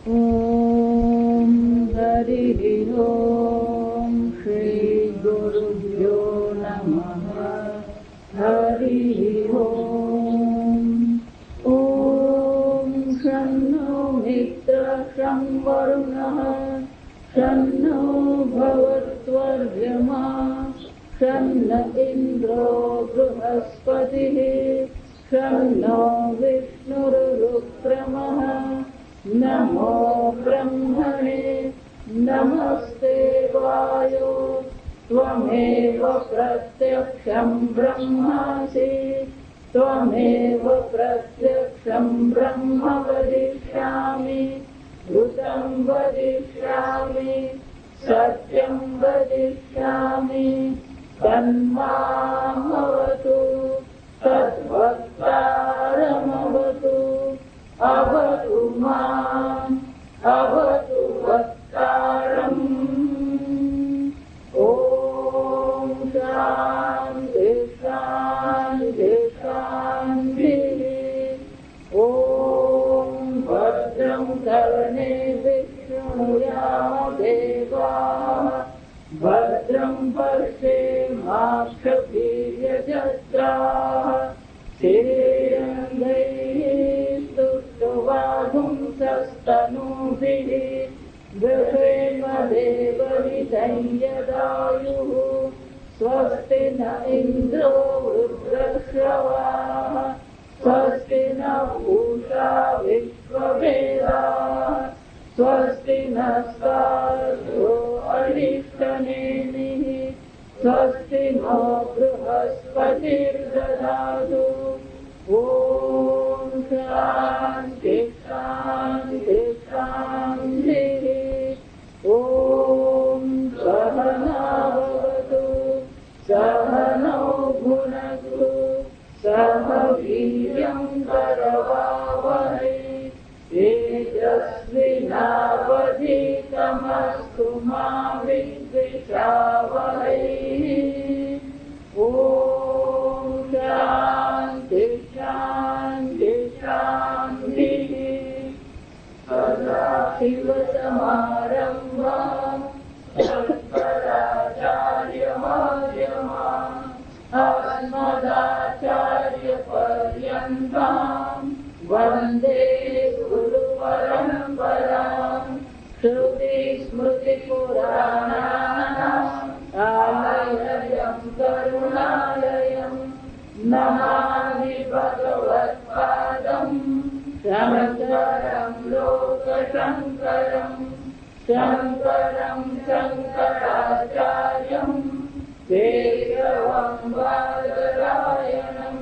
ॐ हरिः ॐ श्री गुरुभ्यो नमः। हरिः ॐ शन्नो मित्रः शं वरुणः शन्नो भवत्वर्यमा शन्न इन्द्रो बृहस्पतिः शन्नो विष्णुरुक्रमः। नमो ब्रह्मणे नमस्ते वायो त्वमेव प्रत्यक्षं ब्रह्मासि त्वमेव प्रत्यक्षं ब्रह्म वदिष्यामि ऋतं वदिष्यामि सत्यं वदिष्यामि तन्मामवतु तद्वक्तारमवतु अवतु माम् अवतु वक्तारम्। ॐ शान्ति शान्ति शान्तिः। ॐ भद्रं कर्णेभिः शृणुयामदेवाः भद्रं पश्येमाक्षभिर्यजत्राः स्थिरैरङ्गैः स्तुष्टुवागुंसस्तनूभिः गृहेमदेवहितं यदायुः। स्वस्ति न इन्द्रो वृद्धश्रवाः स्वस्ति न पूषा विश्ववेदाः स्वस्ति नस्तार्क्ष्यो अरिष्टनेमिः स्वस्ति नो बृहस्पतिर्दधातु। ॐ शान्ति शान्ति शान्तिः। ॐ सहनावतु सहनौ भुनक्तु सह वीर्यं करवावहै तेजस्विनावधीतमस्तु मा विद्विषावहै। ॐ शान्ति शान्ति शान्तिः। सदाशिवसमारम्भाम् शङ्कराचार्यमध्यमाम् अस्मदाचार्यपर्यन्ताम् वन्दे गुरुपरम्पराम्। श्रुतिस्मृतिपुराणानाम् आलयं करुणालयं नमामि भगवत्पादम् शङ्करं लोकशङ्करं शङ्करं शङ्कराचार्यं केशवं बादरायणं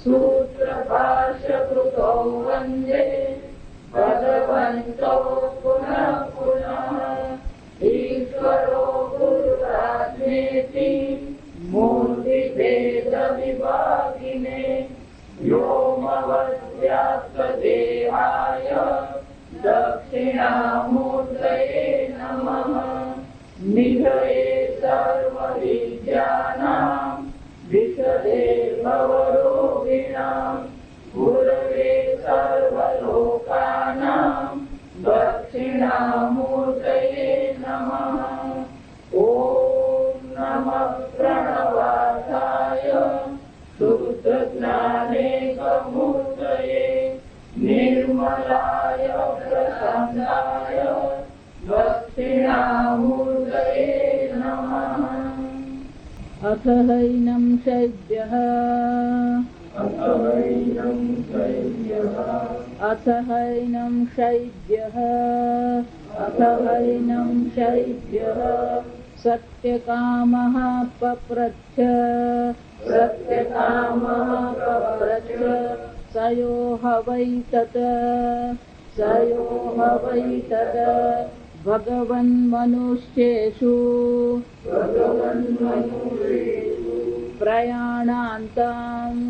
सूत्रभाष्यकृतौ वन्दे भगवन्तौ पुनः पुनः। ईश्वरो गुरुरात्मेति मूर्तिभेदविभागिने व्योमवद्व्याप्तदेहाय दक्षिणामूर्तये नमः। निधये सर्वविद्यानां विशदे भवरोगिणां गुरवे सर्वलोकानां दक्षिणामूर्तये नमः। ॐ नमः प्रणवार्थाय शुद्धज्ञानेकमूर्तये निर्मलाय प्रशान्ताय दक्षिणामूर्तये नमः। अथ हैनं शैव्यः अथ हैनं शैव्यः सत्यकामः पप्रच्छ स यो ह वै तत् भगवन्मनुष्येषु प्रयाणान्ताम्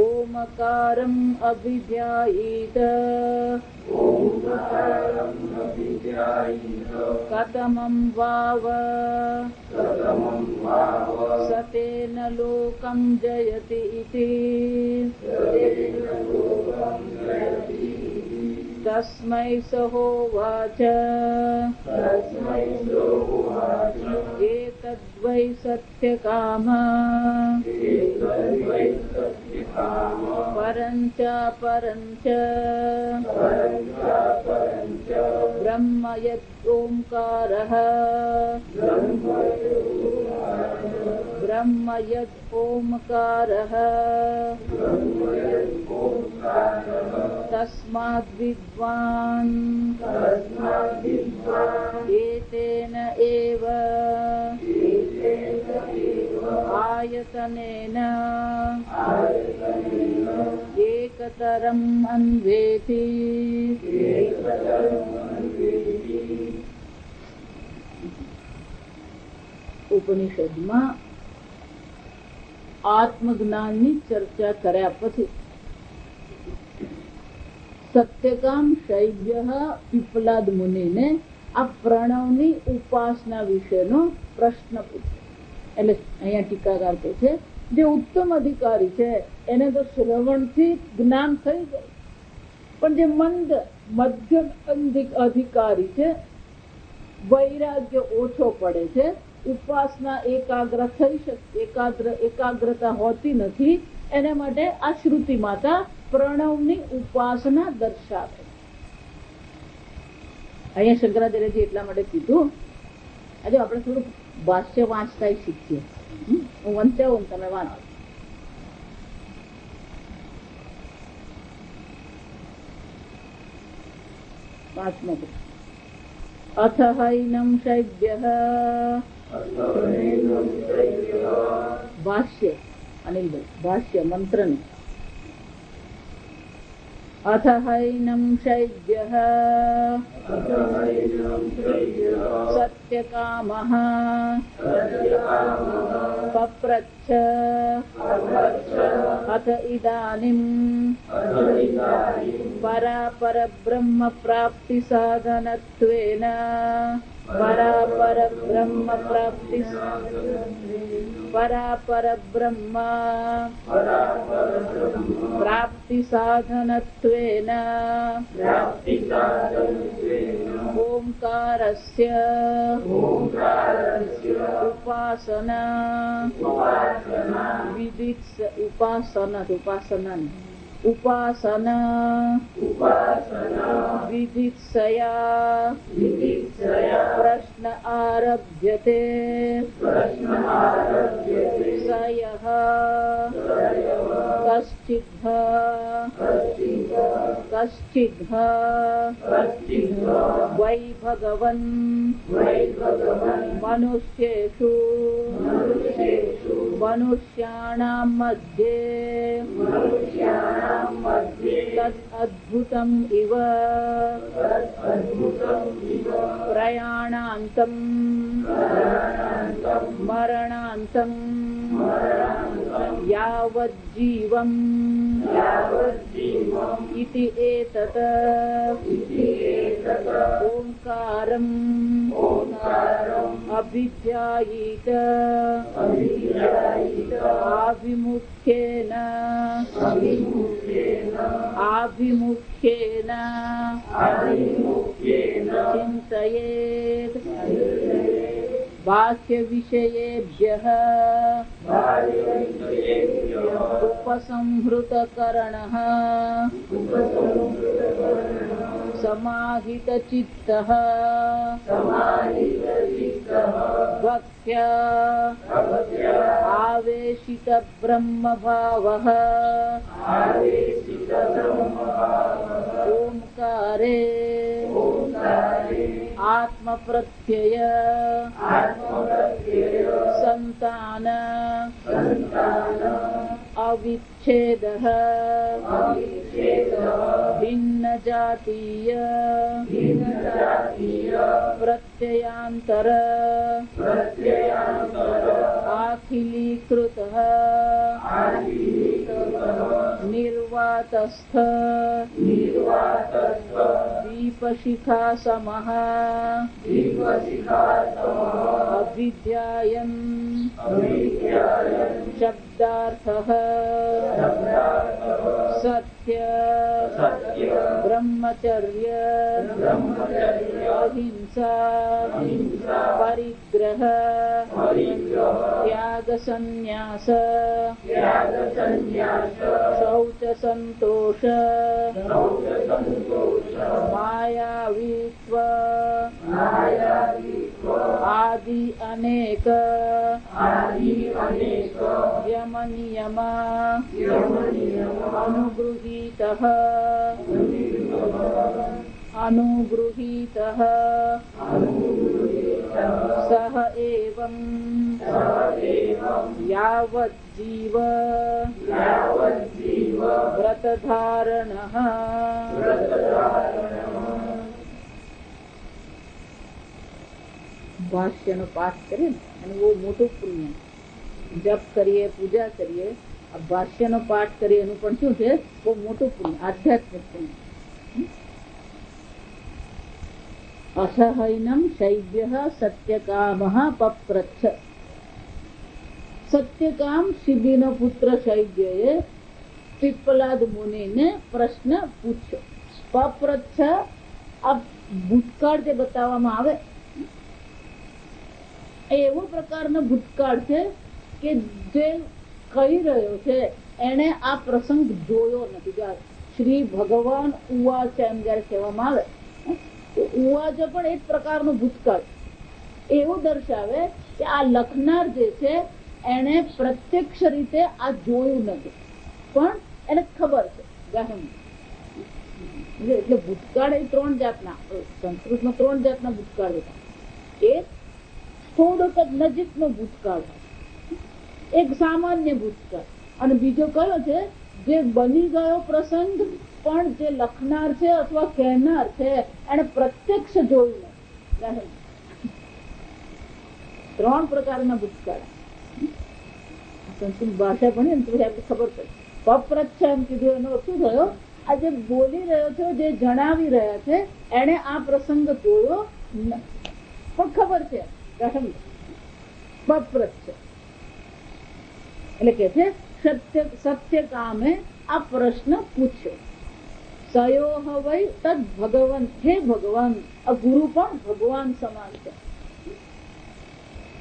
ओमकारम् अभिध्यायेत कतमं वाव सतेन लोकं जयति इति तस्मै सहोवाच एतद्वै सत्यकाम परञ्च ब्रह्म यद् ओंकारः तस्माद् विद्वान् एतेन एव आयतनेन एकतरम् अन्वेति ઉપનિષદમાં આત્મજ્ઞાનની ચર્ચા કર્યા પછી સત્યકામ શૈવ્ય પીપલાદ મુનિને આ પ્રણવની ઉપાસના વિશેનો પ્રશ્ન પૂછ્યો. એટલે અહીંયા ટીકાકાર કહે છે જે ઉત્તમ અધિકારી છે એને તો શ્રવણથી જ્ઞાન થઈ જાય, પણ જે મંદ મધ્યમ અધિકારી છે વૈરાગ્ય ઓછો પડે છે, ઉપાસના એકાગ્રતા હોતી નથી, એના માટે આ શ્રુતિ માતા પ્રણવની ઉપાસના દર્શાવે. અહીંયા શંકરાચાર્યજી એટલા માટે કીધું. આજે આપણે થોડું ભાષ્ય વાંચતા શીખીએ. હું વંચાવું તમે વાંચો. अथ हैनं शैव्यः भाष्य अनिल भाष्य मंत्र ने अथ हैनं शैव्यः सत्यकामः पप्रच्छ अथ इदानीं परापरब्रह्म प्राप्ति साधनत्वेन परापरब्रह्म प्राप्ति साधनत्वेन ओंकारस्य उपासना विदित्स उपासना विदित्सया प्रश्न आरभ्यते स यः कश्चिद् वै भगवन् मनुष्येषु मनुष्याणां मध्ये तद् अद्भुतम् इव प्रयाणान्तं मरणान्तं यावज्जीवम् इति एतत् ओंकारम् अभिध्यायीत आभिमुख्येन चिन्तयेत् बाह्यविषयेभ्यः उपसंहृतकरणः समाहितचित्तः भक्त्या आवेशितब्रह्मभावः ओंकारे आत्मप्रत्यय संतान अविच्छेदः भिन्न जातीय प्रत्ययांतर आखिलीकृतः निर्वातस्थ दीपशिखा समः अभिध्यायन् शब्दार्थः सत् સત્ય બ્રહ્મચર્ય અહિંસા પરિગ્રહ ત્યાગ સંન્યાસ શૌચ સંતોષ માયાવીત્વ આદિ અનેક યમ નિયમ અનુગૃહીત સહ એવં યાવત જીવ વ્રતધારણઃ ભાષ્યનો પાઠ કરીએ ને અને બહુ મોટું પુણ્ય. જપ કરીએ, પૂજા કરીએ, આ ભાષ્યનો પાઠ કરીએ એનું પણ શું છે? બહુ મોટું પુણ્ય, આધ્યાત્મિક પુણ્ય. અસહૈનમ શૈવ્ય સત્યકામઃ પપ્રચ્છ. સત્યકામ શિબીનો પુત્ર શૈવ્યએ પીપલાદ મુનિને પ્રશ્ન પૂછ્યો. પપ્રચ્છ આ ભૂતકાળ જે બતાવવામાં આવે એવો પ્રકારનો ભૂતકાળ છે કે જે કહી રહ્યો છે એને આ પ્રસંગ જોયો નથી. શ્રી ભગવાન ઉવાચ એમ જયારે કહેવામાં આવે તો ઉવાચ પણ એક પ્રકારનો ભૂતકાળ એવું દર્શાવે કે આ લખનાર જે છે એને પ્રત્યક્ષ રીતે આ જોયું નથી પણ એને ખબર છે ગહન. એટલે ભૂતકાળ એ 3 જાતના, સંસ્કૃતમાં 3 જાતના ભૂતકાળ હતા. એક થોડોક જ નજીકનો ભૂતકાળ, એક સામાન્ય ભૂતકાળ, અને બીજો કયો છે જે બની ગયો પ્રસંગ પણ જે લખનાર છે અથવા કહેનાર છે એને પ્રત્યક્ષ જોયું નથી. 3 પ્રકારના ભૂતકાળ. સંસ્કૃત ભાષા ભણીએ ને તો આપણે ખબર પડે. પપ્રચ્છ એમ કીધું એનો શું થયો? આ જે બોલી રહ્યો છે, જે જણાવી રહ્યા છે એને આ પ્રસંગ જોયો પણ ખબર છે. પપ્રચ્છ એટલે કે છે સત્ય કામે આ પ્રશ્ન પૂછ્યો. સયોહ વૈ તદ ભગવન. હે ભગવાન, આ ગુરુ પણ ભગવાન સમાન છે.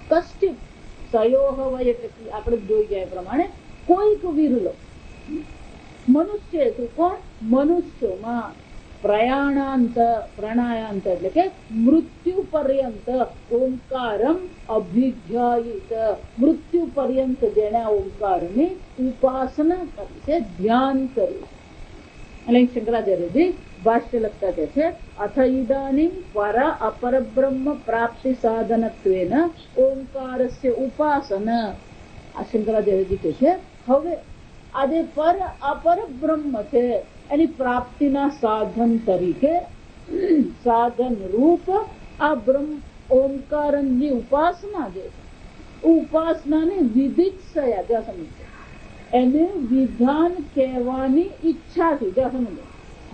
કશ્ચિત સયોહ વૈ એટલે આપણે જોઈ ગયા પ્રમાણે કોઈક વિરલો મનુષ્ય છે. કોણ? મનુષ્યોમાં પ્રાણાયાંત એટલે કે મૃત્યુ પર્યંત ઓમકારમ અભિધ્યાયિત. મૃત્યુ પર્યંત જેને ઓમકારની ઉપાસના કરી છે, ધ્યાન કર્યું. એટલે શંકરાચાર્યજી ભાષ્ય લખતા કહે છે અથ ઇદાનીમ પર અપરબ્રહ્મ પ્રાપ્તિ સાધનત્વેન ઓમકારસ્ય ઉપાસન. આ શંકરાચાર્યજી કહે છે હવે આજે પર અપર બ્રહ્મ છે એની પ્રાપ્તિના સાધન તરીકે, સાધન રૂપ આ બ્રહ્મ ઓમકારની ઉપાસના જે ઉપાસનાની વિધિક્ષયા જ્યાં સમજ એને વિધાન કહેવાની ઈચ્છાથી જ્યાં સમજ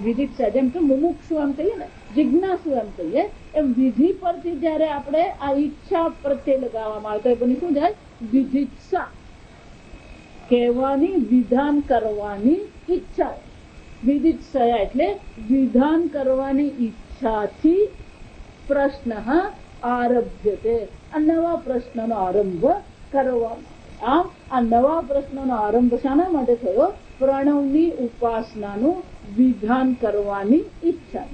વિધિક્ષા, જેમ કે મુમુક્ષુ એમ કહીએ ને, જિજ્ઞાસુ એમ કહીએ એમ વિધિ પરથી જયારે આપણે આ ઈચ્છા પ્રત્યે લગાવવામાં આવે તો એ બની શું જાય? વિધિક્ષા. કહેવાની, વિધાન કરવાની ઈચ્છા. વિધિક્ષયા એટલે વિધાન કરવાની ઈચ્છાથી પ્રશ્ન આરભ્યતે. આ નવા પ્રશ્નનો આરંભ કરવામાં. આમ આ નવા પ્રશ્નનો આરંભ શાના માટે થયો? પ્રણવની ઉપાસનાનું વિધાન કરવાની ઈચ્છા.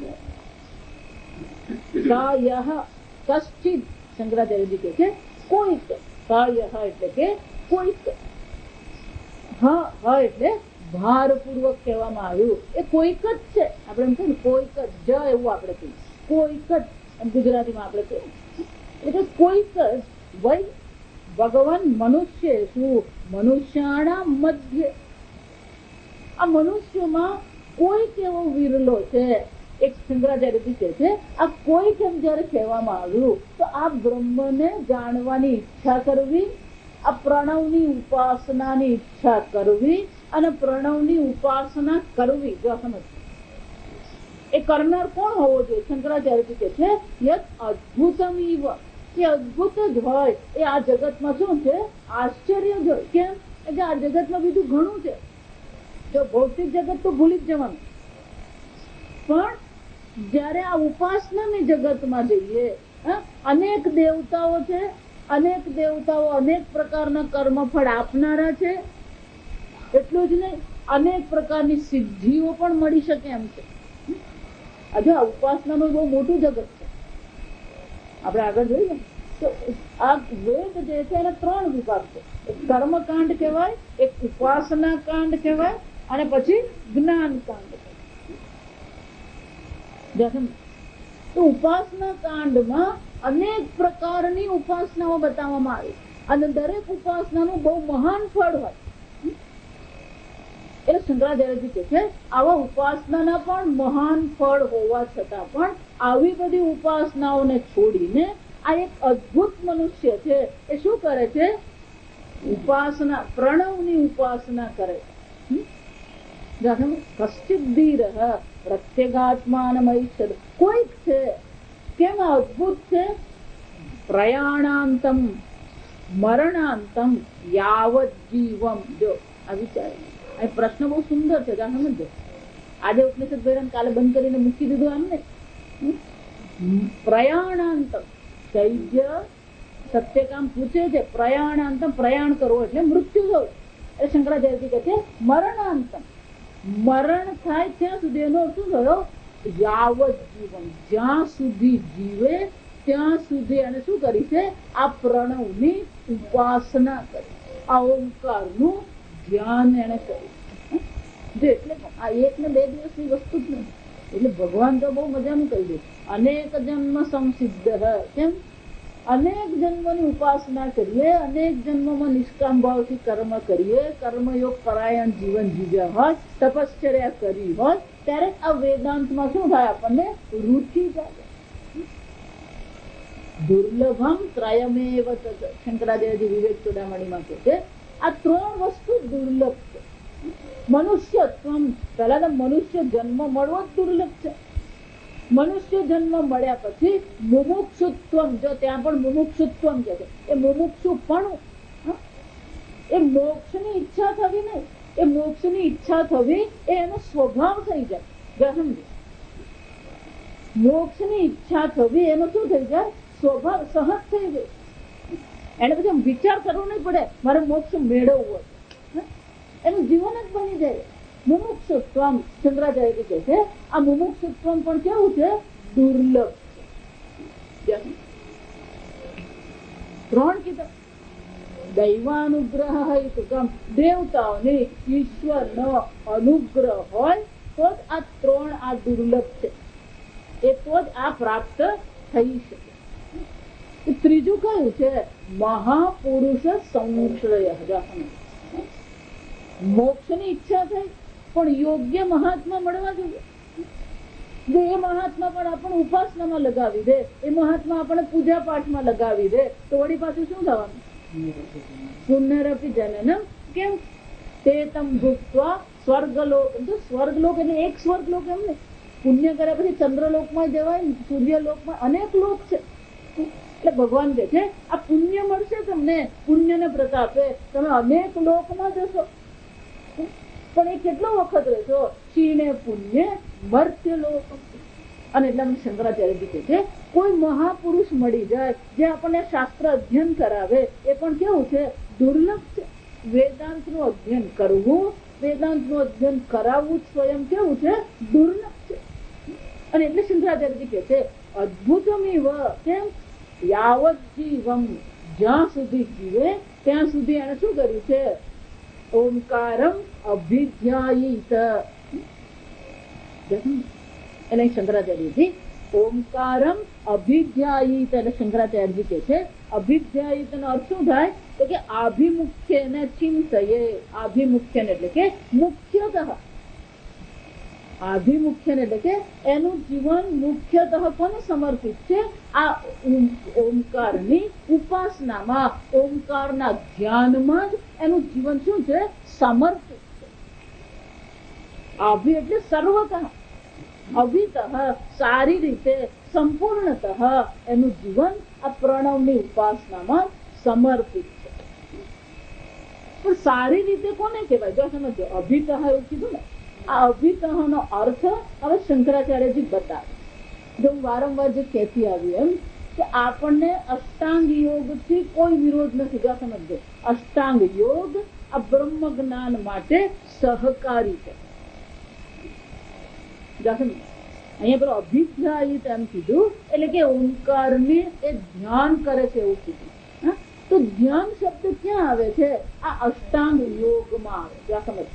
કશ્ચિત શંકરાચાર્યજી કહે છે કોઈક. એટલે કે કોઈક. હા એટલે ભારપૂર્વક કહેવામાં આવ્યું એ કોઈક જ છે. આપણે એમ કહીએ કોઈક જ એવું આપણે કહીએ કોઈક જ, ગુજરાતીમાં આપણે કહીએ એટલે કોઈક જ. વૈ ભગવાન મનુષ્ય શું? મનુષ્યાણા મધ્ય. આ મનુષ્યોમાં કોઈક એવો વિરલો છે. એક શંકરાચાર્યજી કહે છે આ કોઈક એમ જયારે કહેવામાં આવ્યું તો આ બ્રહ્મને જાણવાની ઈચ્છા કરવી, આ પ્રણવની ઉપાસનાની ઈચ્છા કરવી અને પ્રણવની ઉપાસના કરવી. જો સમજ એ કરનાર કોણ હોવો જોઈએ? શંકરાચાર્યજી કહે છે યત અદ્ભુતમ ઇવ. એ અદ્ભુત જ હોય. એ આ જગતમાં શું છે? આશ્ચર્ય જ હોય. કેમ? એટલે આ જગતમાં બીજું ઘણું છે. જો ભૌતિક જગત તો ભૂલી જ જવાનું, પણ જયારે આ ઉપાસનાની જગતમાં જઈએ, અનેક દેવતાઓ છે, અનેક દેવતાઓ અનેક પ્રકારના કર્મફળ આપનારા છે. એટલું જ નહીં, અનેક પ્રકારની સિદ્ધિઓ પણ મળી શકે એમ છે. આજે આ ઉપાસનાનું બહુ મોટું જગત છે. આપણે આગળ જોઈએ તો આ વેદ જે છે એના 3 વિભાગ છે. એક કર્મકાંડ કહેવાય, એક ઉપાસના કાંડ કહેવાય, અને પછી જ્ઞાન કાંડ. તો ઉપાસના કાંડમાં અનેક પ્રકારની ઉપાસનાઓ બતાવવામાં આવી, અને દરેક ઉપાસનાનું બહુ મહાન ફળ હોય. એટલે શંકરાચાર્યજી કહે છે આવા ઉપાસનાના પણ મહાન ફળ હોવા છતાં પણ આવી બધી ઉપાસનાઓને છોડીને આ એક અદ્ભુત મનુષ્ય છે એ શું કરે છે? ઉપાસના, પ્રણવની ઉપાસના કરે. કશ્ચિદ ધીર પ્રત્યેગાત્માનમૈચ્છદ. કોઈક છે, કેમ અદ્ભુત છે? પ્રયાણાંતમ મરણાંતમ યાવત જીવમ. જો આ વિચાર, આ પ્રશ્ન બહુ સુંદર છે, સમજો. આજે ઉપનિષદ ભૈરન કાલે બંધ કરીને મૂકી દીધું એમને. પ્રયાણાંતમ, ચૈત્ય સત્યકામ પૂછે છે, પ્રયાણાંતમ, પ્રયાણ કરવો એટલે મૃત્યુ થવું. એટલે શંકરાચાર્યજી કહે છે મરણાંતમ, મરણ થાય ત્યાં સુધી. એનો શું થયો? યાવત જીવન, જ્યાં સુધી જીવે ત્યાં સુધી એને શું કરી છે? આ પ્રણવની ઉપાસના કરી, આ ઓમકારનું ધ્યાન એને કર્યું. એટલે આ 1 ને 2 દિવસની વસ્તુ જ નહીં. એટલે ભગવાન તો બહુ મજાનું કહી દે, અનેક જન્મ સંસિદ્ધ. કેમ? અનેક જન્મની ઉપાસના કરીએ, અનેક જન્મમાં નિષ્કામ ભાવથી કર્મ કરીએ, કર્મયોગ પરાયણ જીવન જીવ્યા હોય, તપશ્ચર્યા કરી હોય, ત્યારે આ વેદાંતમાં શું થાય? આપણને રુચિ જાગે. દુર્લભમ ત્રયમેવ તત. શંકરાચાર્યજી વિવેક ચૂડામણીમાં કહે છે આ 3 વસ્તુ દુર્લભ છે. મનુષ્યત્વમ, પહેલા તો મનુષ્ય જન્મ મળવો જ દુર્લભ છે. મનુષ્ય જન્મ મળ્યા પછી મુમુક્ષુત્વમ, જો ત્યાં પણ મુમુક્ષુત્વમ કહે છે, એ મુમુક્ષુપણું, એ મોક્ષની ઈચ્છા થવી નહીં. એ મોક્ષની ઈચ્છા થવી એ એનો સ્વભાવ થઈ જાય. મોક્ષની ઈચ્છા થવી એનો શું થઈ જાય? સ્વભાવ, સહજ થઈ જાય. એને પછી વિચાર કરવો નહીં પડે મારે મોક્ષ મેળવવો, એનું જીવન જ બની જાય. મુમુક્ષુત્વમ, શંકરાચાર્ય કહે છે આ મુમુક્ષુત્વમ પણ કેવું છે? દુર્લભ છે. 3 કીધા. દૈવાનુગ્રહ હેતુકમ, દેવતાઓની, ઈશ્વરનો અનુગ્રહ હોય તો જ આ 3 આ દુર્લભ છે, એ તો જ આ પ્રાપ્ત થઈ શકે. ત્રીજું કયું છે? મહાપુરુષ સંશ્રય. મોક્ષની ઈચ્છા થઈ પણ યોગ્ય મહાત્મા મળવા જોઈએ. જો એ મહાત્મા પણ આપણે ઉપાસનામાં લગાવી દે, એ મહાત્મા આપણે પૂજા પાઠમાં લગાવી દે, તો વળી પાછું શું થવાનું? પુનરપી જનનમ. કેમ? તે તમ ભૂત્વા સ્વર્ગલોક. સ્વર્ગલોક એટલે એક સ્વર્ગલોક એમ ને, પુણ્ય કર્યા પછી ચંદ્રલોકમાં જવાય, સૂર્યલોકમાં અનેક લોક છે. એટલે ભગવાન કહે છે આ પુણ્ય મળશે તમને, પુણ્યને પ્રતાપે તમે અનેક લોકમાં જશો. પણ એ કેટલો વખત રહેશો? ક્ષીણે પુણ્ય મર્ત્ય લોક. અને એટલા શંકરાચાર્યજી કહે છે કોઈ મહાપુરુષ મળી જાય જે આપણને શાસ્ત્ર અધ્યયન કરાવે, એ પણ કેવું છે? દુર્લભ છે. વેદાંતનું અધ્યયન કરવું, વેદાંતનું અધ્યયન કરાવવું સ્વયં કેવું છે? દુર્લભ છે. અને એટલે શંકરાચાર્યજી કહે છે અદ્ભુતમિવ. કેમ? યાવત જીવમ, જ્યાં સુધી જીવે ત્યાં સુધી એને શું કર્યું છે? ઓમકારમ અભિધ્યાયિત. એટલે શંકરાચાર્યજી ઓમકારમ અભિધ્યાયિત, એટલે શંકરાચાર્યજી કહે છે અભિધ્યાયિત નો અર્થ શું થાય? તો કે આભિમુખ્ય ને ચિંતયે. આભિમુખ્ય એટલે કે મુખ્યતઃ, આભિમુખ્ય એટલે કે એનું જીવન મુખ્યતઃ કોને સમર્પિત છે? આ ઓમકારની ઉપાસનામાં, ઓમકારના ધ્યાનમાં જ એનું જીવન શું છે? સમર્પિત છે. આભિ એટલે સર્વતઃ, અભિતઃ સારી રીતે, સંપૂર્ણતઃ એનું જીવન આ પ્રણવની ઉપાસનામાં સમર્પિત છે. પણ સારી રીતે કોને કહેવાય? જો સમજો, અભિતઃ એવું કીધું ને, આ અભિતઃ નો અર્થ હવે શંકરાચાર્યજી બતાવે. જો હું વારંવાર જે કહેતી આવી એમ કે આપણને અષ્ટાંગ યોગ થી કોઈ વિરોધ નથી. જો સમજો, અષ્ટાંગ યોગ આ બ્રહ્મ જ્ઞાન માટે સહકારી છે. અહીંયા પેલો અભિધ્યાયિત એમ કીધું એટલે કે ઓંકારને એ ધ્યાન કરે છે એવું કીધું. તો ધ્યાન શબ્દ ક્યાં આવે છે? આ અષ્ટાંગ યોગમાં આવે. જ્યાં સમજ,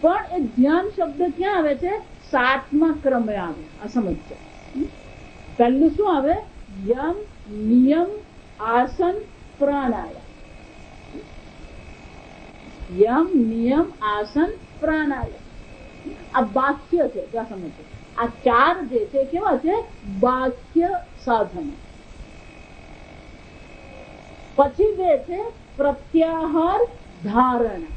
પણ એ ધ્યાન શબ્દ ક્યાં આવે છે? 7મા ક્રમે આવે. આ સમજજો. પહેલું શું આવે? યમ, નિયમ, આસન, પ્રાણાયામ. યમ, નિયમ, આસન, પ્રાણાયામ આ બાહ્ય છે. ત્યાં સમજો, આ 4 જે છે કેવા છે? બાહ્ય સાધનો. પછી 2 છે પ્રત્યાહાર, ધારણા.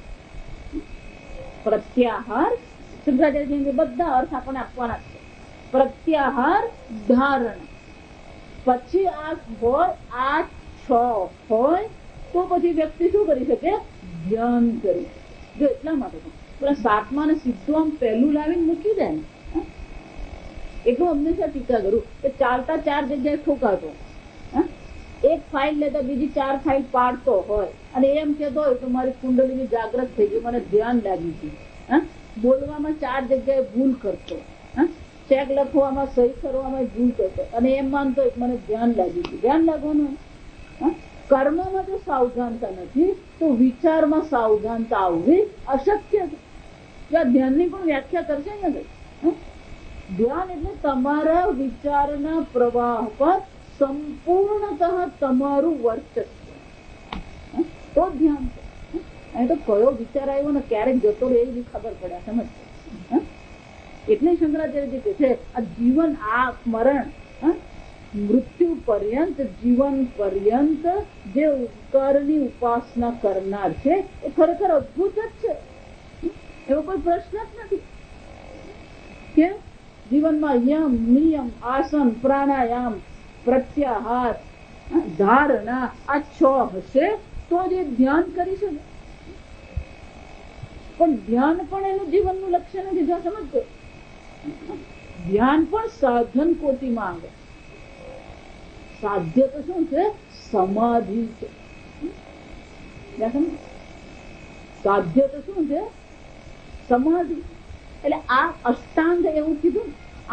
પ્રત્યાહાર શંકરાચાર્ય બધા અર્થ આપણને આપવાના છે. પ્રત્યાહાર, ધારણા. પછી આ હોય, આ 6 હોય તો પછી વ્યક્તિ શું કરી શકે? ધ્યાન કરી શકે. જો એટલા માટે પેલા 7મા ને સીધું આમ પહેલું લાવીને મૂકી દે ને, એટલું હંમેશા ટીકા કરું કે ચાલતા 4 જગ્યાએ ઠોકાતો, એક ફાઇલ લેતા બીજી 4 ફાઇલ પાડતો હોય અને એમ કહેતો હોય તો મારી કુંડલીની જાગૃત થઈ ગઈ, મને ધ્યાન લાગી ગયું. બોલવામાં 4 જગ્યાએ ભૂલ કરતો, ચેક લખવામાં, સહી કરવામાં ભૂલ કરતો અને એમ માનતો મને ધ્યાન લાગી ગયું. ધ્યાન લાગવાનું. કર્મમાં જો સાવધાનતા નથી તો વિચારમાં સાવધાનતા આવવી અશક્ય છે. ધ્યાનની પણ વ્યાખ્યા કરશે ને. ધ્યાન એટલે તમારા વિચારના પ્રવાહ પર સંપૂર્ણતઃ તમારું વર્ચસ્વ, તો ધ્યાન છે. અહીં તો કયો વિચાર આવ્યો ને ક્યારેક જતો રહે એવી ખબર પડે. સમજ. એટલે શંકરાચાર્યજી કહે છે આ જીવન, આ મરણ, મૃત્યુ પર્યંત, જીવન પર્યંત જે ઉપકારની ઉપાસના કરનાર છે એ ખરેખર અદભુત જ છે. એવો કોઈ પ્રશ્ન જ નથી. કેમ? જીવનમાં યમ, નિયમ, આસન, પ્રાણાયામ, પ્રત્યાહાર, ધારણા આ 6 હશે તો જ એ ધ્યાન કરી શકે. પણ ધ્યાન પણ એનું જીવનનું લક્ષ્ય નથી. જો સમજો, ધ્યાન પણ સાધન કોટીમાં આવે. સાધ્ય તો શું છે? સમાધિ છે. સાધ્ય તો શું છે? સમાધિ. એટલે આ અષ્ટાંગ એવું કીધું,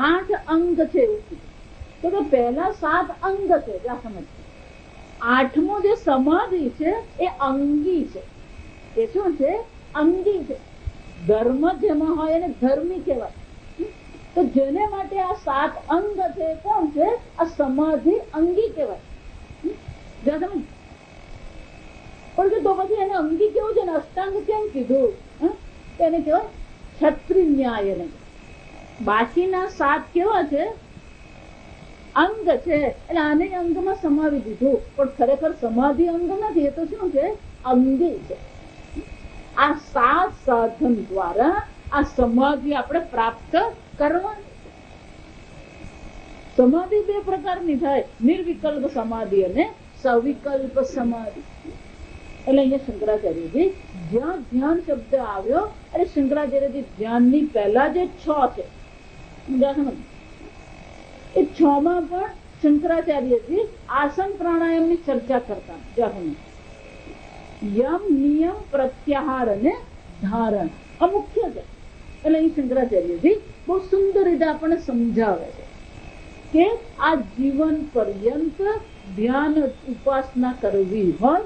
8 અંગ છે એવું કીધું. તો પહેલા 7 અંગ છે. જ્યાં સમજ, 8મો જે સમાધિ છે એ અંગી છે. એ શું છે? અંગી છે. ધર્મ જેમાં હોય એને ધર્મી કહેવાય. તો જેને માટે આ 7 અંગ છે કોણ છે? આ સમાધિ અંગી કહેવાય. પણ તો પછી એને અંગી કેવું છે ને અષ્ટાંગ કેમ કીધું? એને કહેવાય ક્ષત્રિય ન્યાય. બાકીના 7 કેવા છે? અંગ છે. એટલે આને અંગમાં સમાવી દીધું, પણ ખરેખર સમાધિ અંગ નથી. એ તો શું છે? અંગી છે. આ 7 સાધન દ્વારા આ સમાધિ આપણે પ્રાપ્ત કરવાની. સમાધિ 2 પ્રકારની થાય, નિર્વિકલ્પ સમાધિ અને સવિકલ્પ સમાધિ. એટલે અહીંયા શંકરાચાર્યજી જ્યાં ધ્યાન શબ્દ આવ્યો એટલે શંકરાચાર્યજી ધ્યાનની પહેલા જે 6 છે એ 6માં પણ શંકરાચાર્યજી આસન પ્રાણાયામની ચર્ચા કરતા. યમ, નિયમ, પ્રત્યાહાર અને ધારણ આ મુખ્ય છે. એટલે અહીં શંકરાચાર્યજી બહુ સુંદર રીતે આપણને સમજાવે છે કે આ જીવન પર્યંત ધ્યાન ઉપાસના કરવી હોય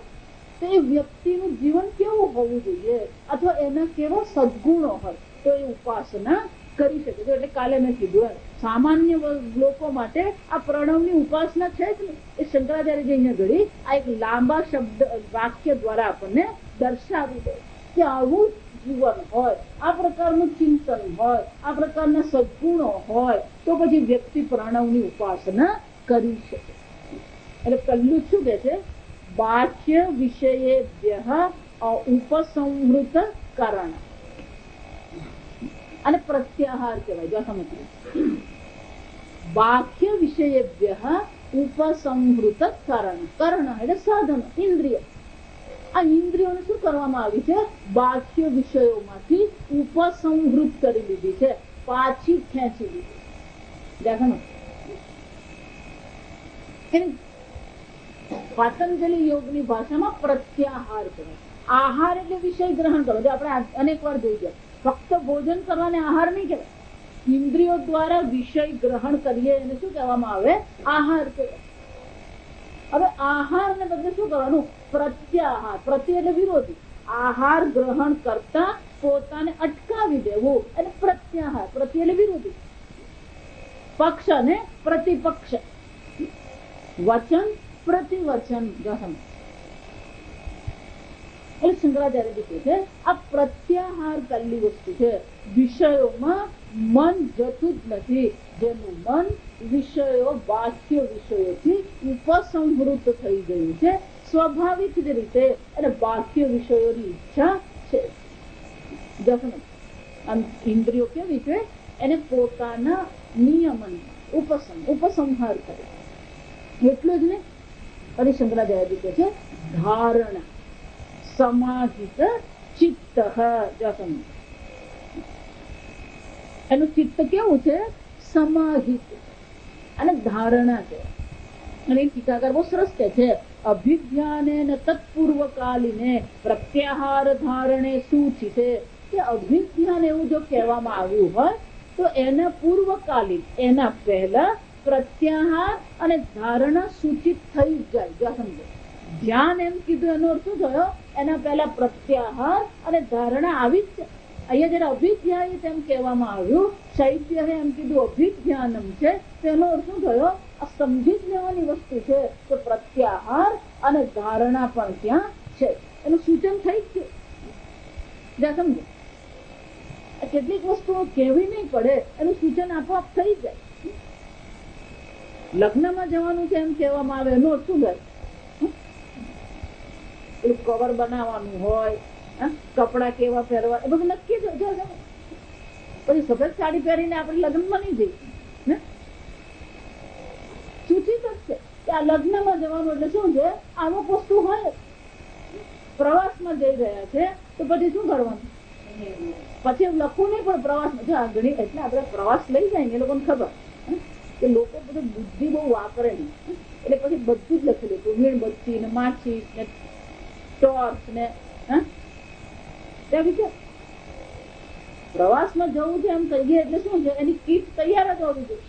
તો એ વ્યક્તિનું જીવન કેવું હોવું જોઈએ અથવા એના કેવા સદગુણો હોય તો એ ઉપાસના કરી શકે. એટલે કાલે મેં કીધું સામાન્ય લોકો માટે આ પ્રણવની ઉપાસના છે જ નહીં. એ શંકરાચાર્યજી અહીંયા ઘડી આ એક લાંબા શબ્દ વાક્ય દ્વારા આપણને દર્શાવી દે કે આવું જીવન હોય, આ પ્રકારનું ચિંતન હોય, આ પ્રકારના સદગુણો હોય તો પછી વ્યક્તિ પ્રણવની ઉપાસના કરી શકે. એટલે પહેલું શું કે છે? બાહ્ય વિષયેભ્યઃ ઉપસંહૃત કરણ અને પ્રત્યાહાર કહેવાય. જો સમજ, બાહ્ય વિષયેભ્યઃ ઉપસંહૃત કરણ. કરણ એટલે સાધન, ઇન્દ્રિય. આ ઇન્દ્રિયોને શું કરવામાં આવી છે? બાહ્ય વિષયોમાંથી ઉપસંહૃત કરી લીધી છે, પાછી ખેંચી લીધી. દેખો પાતંજલિ યોગની ભાષામાં પ્રત્યાહાર કરો. આહાર એટલે વિષય ગ્રહણ કરો. જો આપણે અનેક વાર જોઈ ગયા, ફક્ત ભોજન કરવાને આહાર નહીં કહેવાય. ઇન્દ્રિયો દ્વારા વિષય ગ્રહણ કરીએ એને શું કહેવામાં આવે? આહાર કહેવાય. હવે આહાર ને બદલે શું કરવાનું? પ્રત્યાહાર. પ્રત્ય એટલે વિરોધી. આહાર ગ્રહણ કરતા પોતાને અટકાવી દેવું એટલે પ્રત્યાહાર. પ્રત્ય એટલે વિરોધી. પક્ષ અને પ્રતિપક્ષ, વચન પ્રતિવચન. એટલે શંકરાચાર્યજી કહે છે આ પ્રત્યાહાર પહેલી વસ્તુ છે. વિષયોમાં મન જતું જ નથી. જેનું મન વિષયો, બાહ્ય વિષયોથી ઉપસંહૃત થઈ ગયું છે સ્વાભાવિક જ રીતે, એટલે બાહ્ય વિષયોની ઈચ્છા છે. ઇન્દ્રિયો કેવી છે? એને પોતાના નિયમન ઉપસંહાર કરે. એટલું જ ને. અને શંકરાચાર્યજી કહે છે ધારણા સમાહિત ચિત્ત. એનું ચિત્ત કેવું છે? સમાહિત. અને ધારણા છે. અને ટીકાકાર બહુ સરસ કે છે અભિધ્યાને તત્પૂર્વકાલીને પ્રત્યાહાર ધારણે સૂચિતે. કે અભિધ્યાન એવું જો કહેવામાં આવ્યું હોય તો એના પૂર્વકાલીન, એના પહેલા પ્રત્યાહાર અને ધારણા સૂચિત થઈ જ જાય. સમજો ધ્યાન એમ કીધું એનો અર્થ શું થયો? એના પહેલા પ્રત્યાહાર અને ધારણા આવી જ. અહીંયા જયારે અભિધ્યાયિત એમ કહેવામાં આવ્યું, શૈત્ય એમ કીધું અભિધ્યાનમ છે, તેનો અર્થ શું થયો? આ સમજી જ લેવાની વસ્તુ છે કે પ્રત્યાહાર અને ધારણા પણ ત્યાં છે. એનું સૂચન થઈ જ ગયું. સમજો કેટલીક વસ્તુઓ કહેવી નહીં પડે, એનું સૂચન આપોઆપ થઈ જાય. લગ્નમાં જવાનું છે એમ કહેવામાં આવે, એનો અર્થ શું થાય? પેલું કવર બનાવવાનું હોય, કપડા કેવા પહેરવા, એ બધું નક્કી જ. પછી સફેદ સાડી પહેરીને આપણે લગ્નમાં નહીં જઈએ. સૂચિત જ છે કે આ લગ્નમાં જવાનું એટલે શું છે? અમુક વસ્તુ હોય. પ્રવાસમાં જઈ રહ્યા છે તો પછી શું કરવાનું? પછી લખવું નહીં, પણ પ્રવાસમાં જો ઘણી એટલે આપણે પ્રવાસ લઈ જાય ને એ લોકોને ખબર કે લોકો બધું બુદ્ધિ બહુ વાપરે નહીં, એટલે પછી બધું જ લખી લેતું. મીણબત્તી ને માચીસ ને ટોર્ચ ને પ્રવાસમાં જવું છે એમ કહીએ એટલે શું છે? એની કીટ તૈયાર જ હોવી જોઈએ.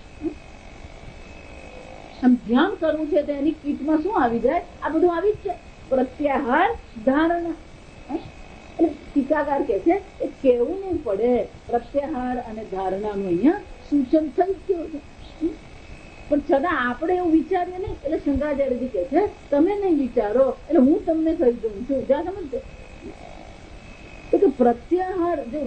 આમ ધ્યાન કરવું છે તો એની કીટમાં શું આવી જાય? આ બધું આવી જ છે. પ્રત્યાહાર ધારણા. એટલે ટીકાકાર કે છે એ કેવું નહીં પડે, પ્રત્યાહાર અને ધારણાનું અહીંયા સૂચન થઈ ગયું છે. પણ છતાં આપણે એવું વિચારીએ નહીં. એટલે શંકરાચાર્યજી કે છે તમે નહીં વિચારો એટલે હું તમને કહી દઉં છું. જ્યાં સમજશે તો પ્રત્યાહાર, જો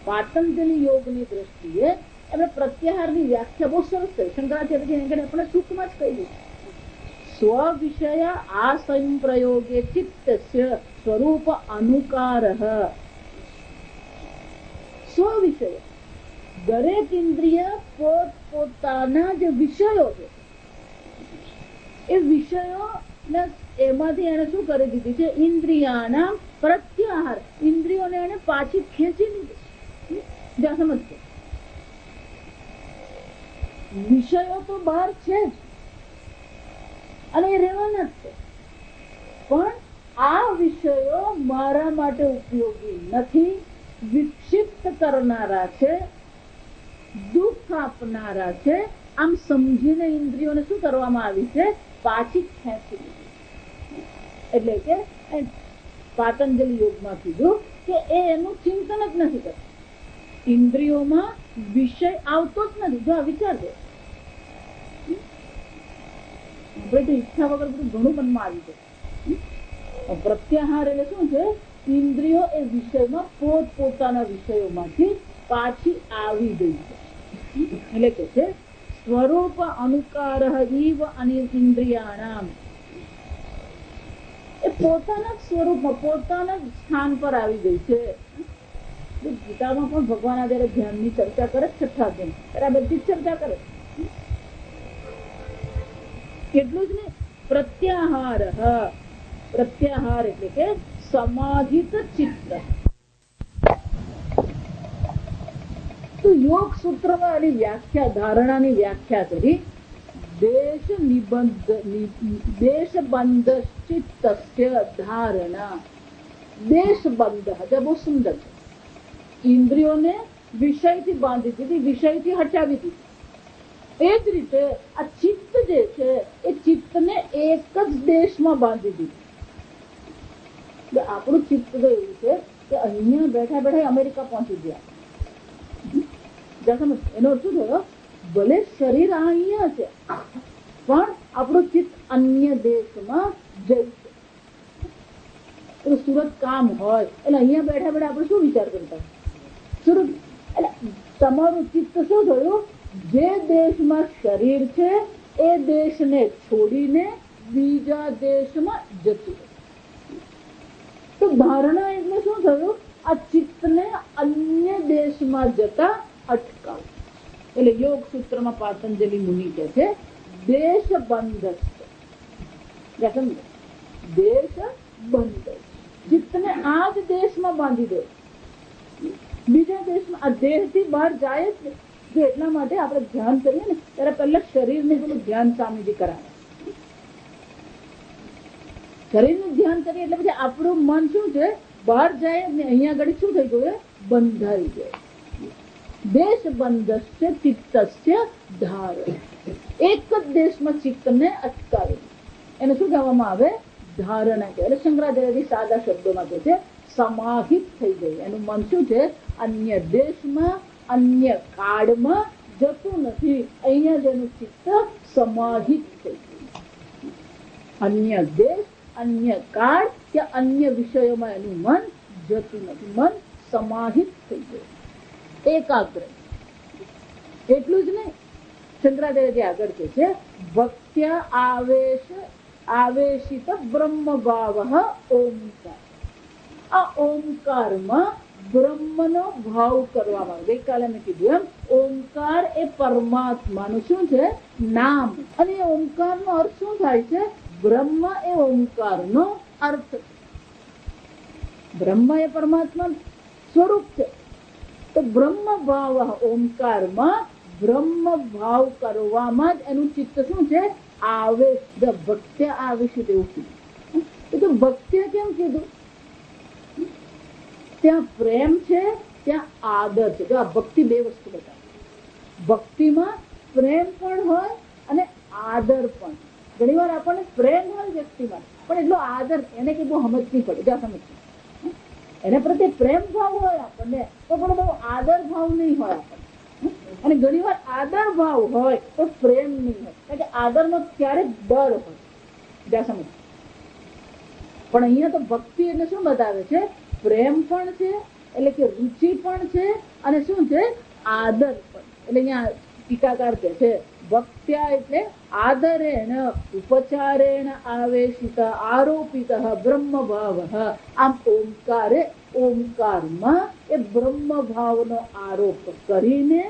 પાતંજલિ યોગની દ્રષ્ટિએ એમણે પ્રત્યાહારની વ્યાખ્યા બહુ સરસ થઈ. શંકરાચાર્યજી આપણે ટૂંકમાં જ કહી દીધું. સ્વ વિષય આસંપ્રયોગે ચિત્તસ્ય સ્વરૂપ અનુકાર. સ્વ વિષય, દરેક ઇન્દ્રિય પોતાના જે વિષયો છે એ વિષયો એમાંથી એને શું કરી દીધી છે? ઇન્દ્રિયાના પ્રત્યાહાર. ઇન્દ્રિયોને એને પાછી ખેંચી લીધી. જ્યાં સમજશે વિષયો તો બહાર છે જ અને એ રહેવાના જ છે, પણ આ વિષયો મારા માટે ઉપયોગી નથી, વિક્ષિપ્ત કરનારા છે, દુઃખ આપનારા છે. આમ સમજીને ઇન્દ્રિયોને શું કરવામાં આવી છે? પાછી ખેંચી લીધી. એટલે કે પાતંજલિ યોગમાં કીધું કે એ એનું ચિંતન જ નથી કરતું. ઇન્દ્રિયોમાં વિષય આવતો જ નથી. જો વિચારજો, આપણે તો ઈચ્છા વગર બધું ઘણું મનમાં આવી જાય. પ્રત્યાહાર એટલે શું છે? ઇન્દ્રિયો એ વિષયમાં પોતપોતાના વિષયોમાંથી પાછી આવી ગઈ છે. એટલે કે છે સ્વરૂપ અનુકાર ઇવ ઇન્દ્રિયાણામ. એ પોતાના જ સ્વરૂપમાં, પોતાના જ સ્થાન પર આવી ગઈ છે. ગીતામાં પણ ભગવાન જયારે ધ્યાનની ચર્ચા કરે, છઠ્ઠા અધ્યાય ત્યારે બધી જ ચર્ચા કરે. એટલું જ નહીં, પ્રત્યાહાર, પ્રત્યાહાર એટલે કે સમાહિત ચિત્ત. તો યોગ સૂત્રમાં એની વ્યાખ્યા, ધારણાની વ્યાખ્યા કરી, દેશ બંધ ચિત્તસ્ય ધારણા. દેશબંધ, બહુ સુંદર છે. ઇન્દ્રિયોને વિષયથી બાંધી દીધી, વિષયથી હટાવી દીધી. એ જ રીતે આ ચિત્ત જે છે એ ચિત્તને એક જ દેશમાં બાંધી દીધું. આપણું ચિત્ત તો એવું છે કે અહીંયા બેઠા બેઠા અમેરિકા પહોંચી ગયા. એનો અર્થ શું થયો? ભલે શરીર અહીંયા છે પણ આપણું ચિત્ત અન્ય દેશમાં જઈ છે. સુરત કામ હોય એટલે અહીંયા બેઠા બેઠા આપણે શું વિચાર કરતા? સુરત. એટલે તમારું ચિત્ત શું થયું? જે દેશમાં શરીર છે એ દેશને છોડીને બીજા દેશમાં જતું. તો ધારણા એટલે શું થયું? આ ચિત્તને અન્ય દેશમાં જતા અટકાવ. એટલે યોગ સૂત્રમાં પાતંજલિ મુનિ કહે છે દેશ બંધ. દેશ બંધ, ચિત્તને આ જ દેશમાં બાંધી દે, બીજા દેશમાં. આ દેહથી બહાર જાય જ. જો એટલા માટે આપણે ધ્યાન કરીએ ને ત્યારે પહેલા શરીરને પેલું ધ્યાન સામેથી કરાવે. શરીરનું ધ્યાન કરીએ એટલે પછી આપણું મન શું છે? બહાર જાય ને અહીંયા આગળ શું થઈ ગયું? બંધાઈ જાય. દેશ બંધસ્ય ચિત્તસ્ય ધારણ. એક જ દેશમાં ચિત્તને અટકાવી એને શું કહેવામાં આવે? ધારણા કહેવાય. એટલે શંકરાચાર્ય સાદા શબ્દોમાં કહે છે સમાહિત થઈ ગઈ. એનું મન શું છે? અન્ય દેશમાં, અન્ય કાળમાં જતું નથી. અહીંયા જેનું ચિત્ત સમાહિત થઈ ગયું. અન્ય દેશ, અન્ય કાળ કે અન્ય વિષયોમાં એનું મન જતું નથી. મન સમાહિત થઈ ગયું, એકાગ્ર. એટલું જ નહીં, શંકરાચાર્ય આગળ કહે છે ભક્ત્યા આવેશિત બ્રહ્મ ભાવ ઓમકાર. આ ઓમકારમાં બ્રહ્મનો ભાવ કરવામાં. ગઈકાલે મેં કીધું એમ ઓમકાર એ પરમાત્માનું શું છે? નામ. અને એ ઓમકારનો અર્થ શું થાય છે? બ્રહ્મ એ ઓમકારનો અર્થ. બ્રહ્મ એ પરમાત્મા સ્વરૂપ છે. તો બ્રહ્મ ભાવ ઓમકારમાં બ્રહ્મ ભાવ કરવામાં જ એનું ચિત્ત શું છે? આવેશ. ભક્ત્ય આવેશિત એવું કીધું. તો ભક્ત્ય કેમ કીધું? ત્યાં પ્રેમ છે, ત્યાં આદર છે. જો આ ભક્તિ બે વસ્તુ બતાવે. ભક્તિમાં પ્રેમ પણ હોય અને આદર પણ. ઘણી વાર આપણને પ્રેમ હોય વ્યક્તિમાં પણ એટલો આદર એને કે બહુ સમજ નહીં પડે. જ્યાં સમજ એને પ્રત્યે પ્રેમ ભાવ હોય આપણને તો પણ બહુ આદર ભાવ નહીં હોય આપણને. અને ઘણી વાર આદર ભાવ હોય તો પ્રેમ નહીં હોય. કારણ કે આદરનો ક્યારેક ડર હોય. જ્યાં સમજ. પણ અહીંયા તો ભક્તિ એટલે શું બતાવે છે? પ્રેમ પણ છે, એટલે કે રુચિ પણ છે, અને શું છે? આદર પણ. એટલે અહીંયા ટીકાકાર કહે છે ભક્ત્યા એટલે આદરેણ ઉપચારેણ આવેશિત આરોપિત બ્રહ્મ ભાવ. આમ ઓમકારે, ઓમકારમાં એ બ્રહ્મ ભાવનો આરોપ કરીને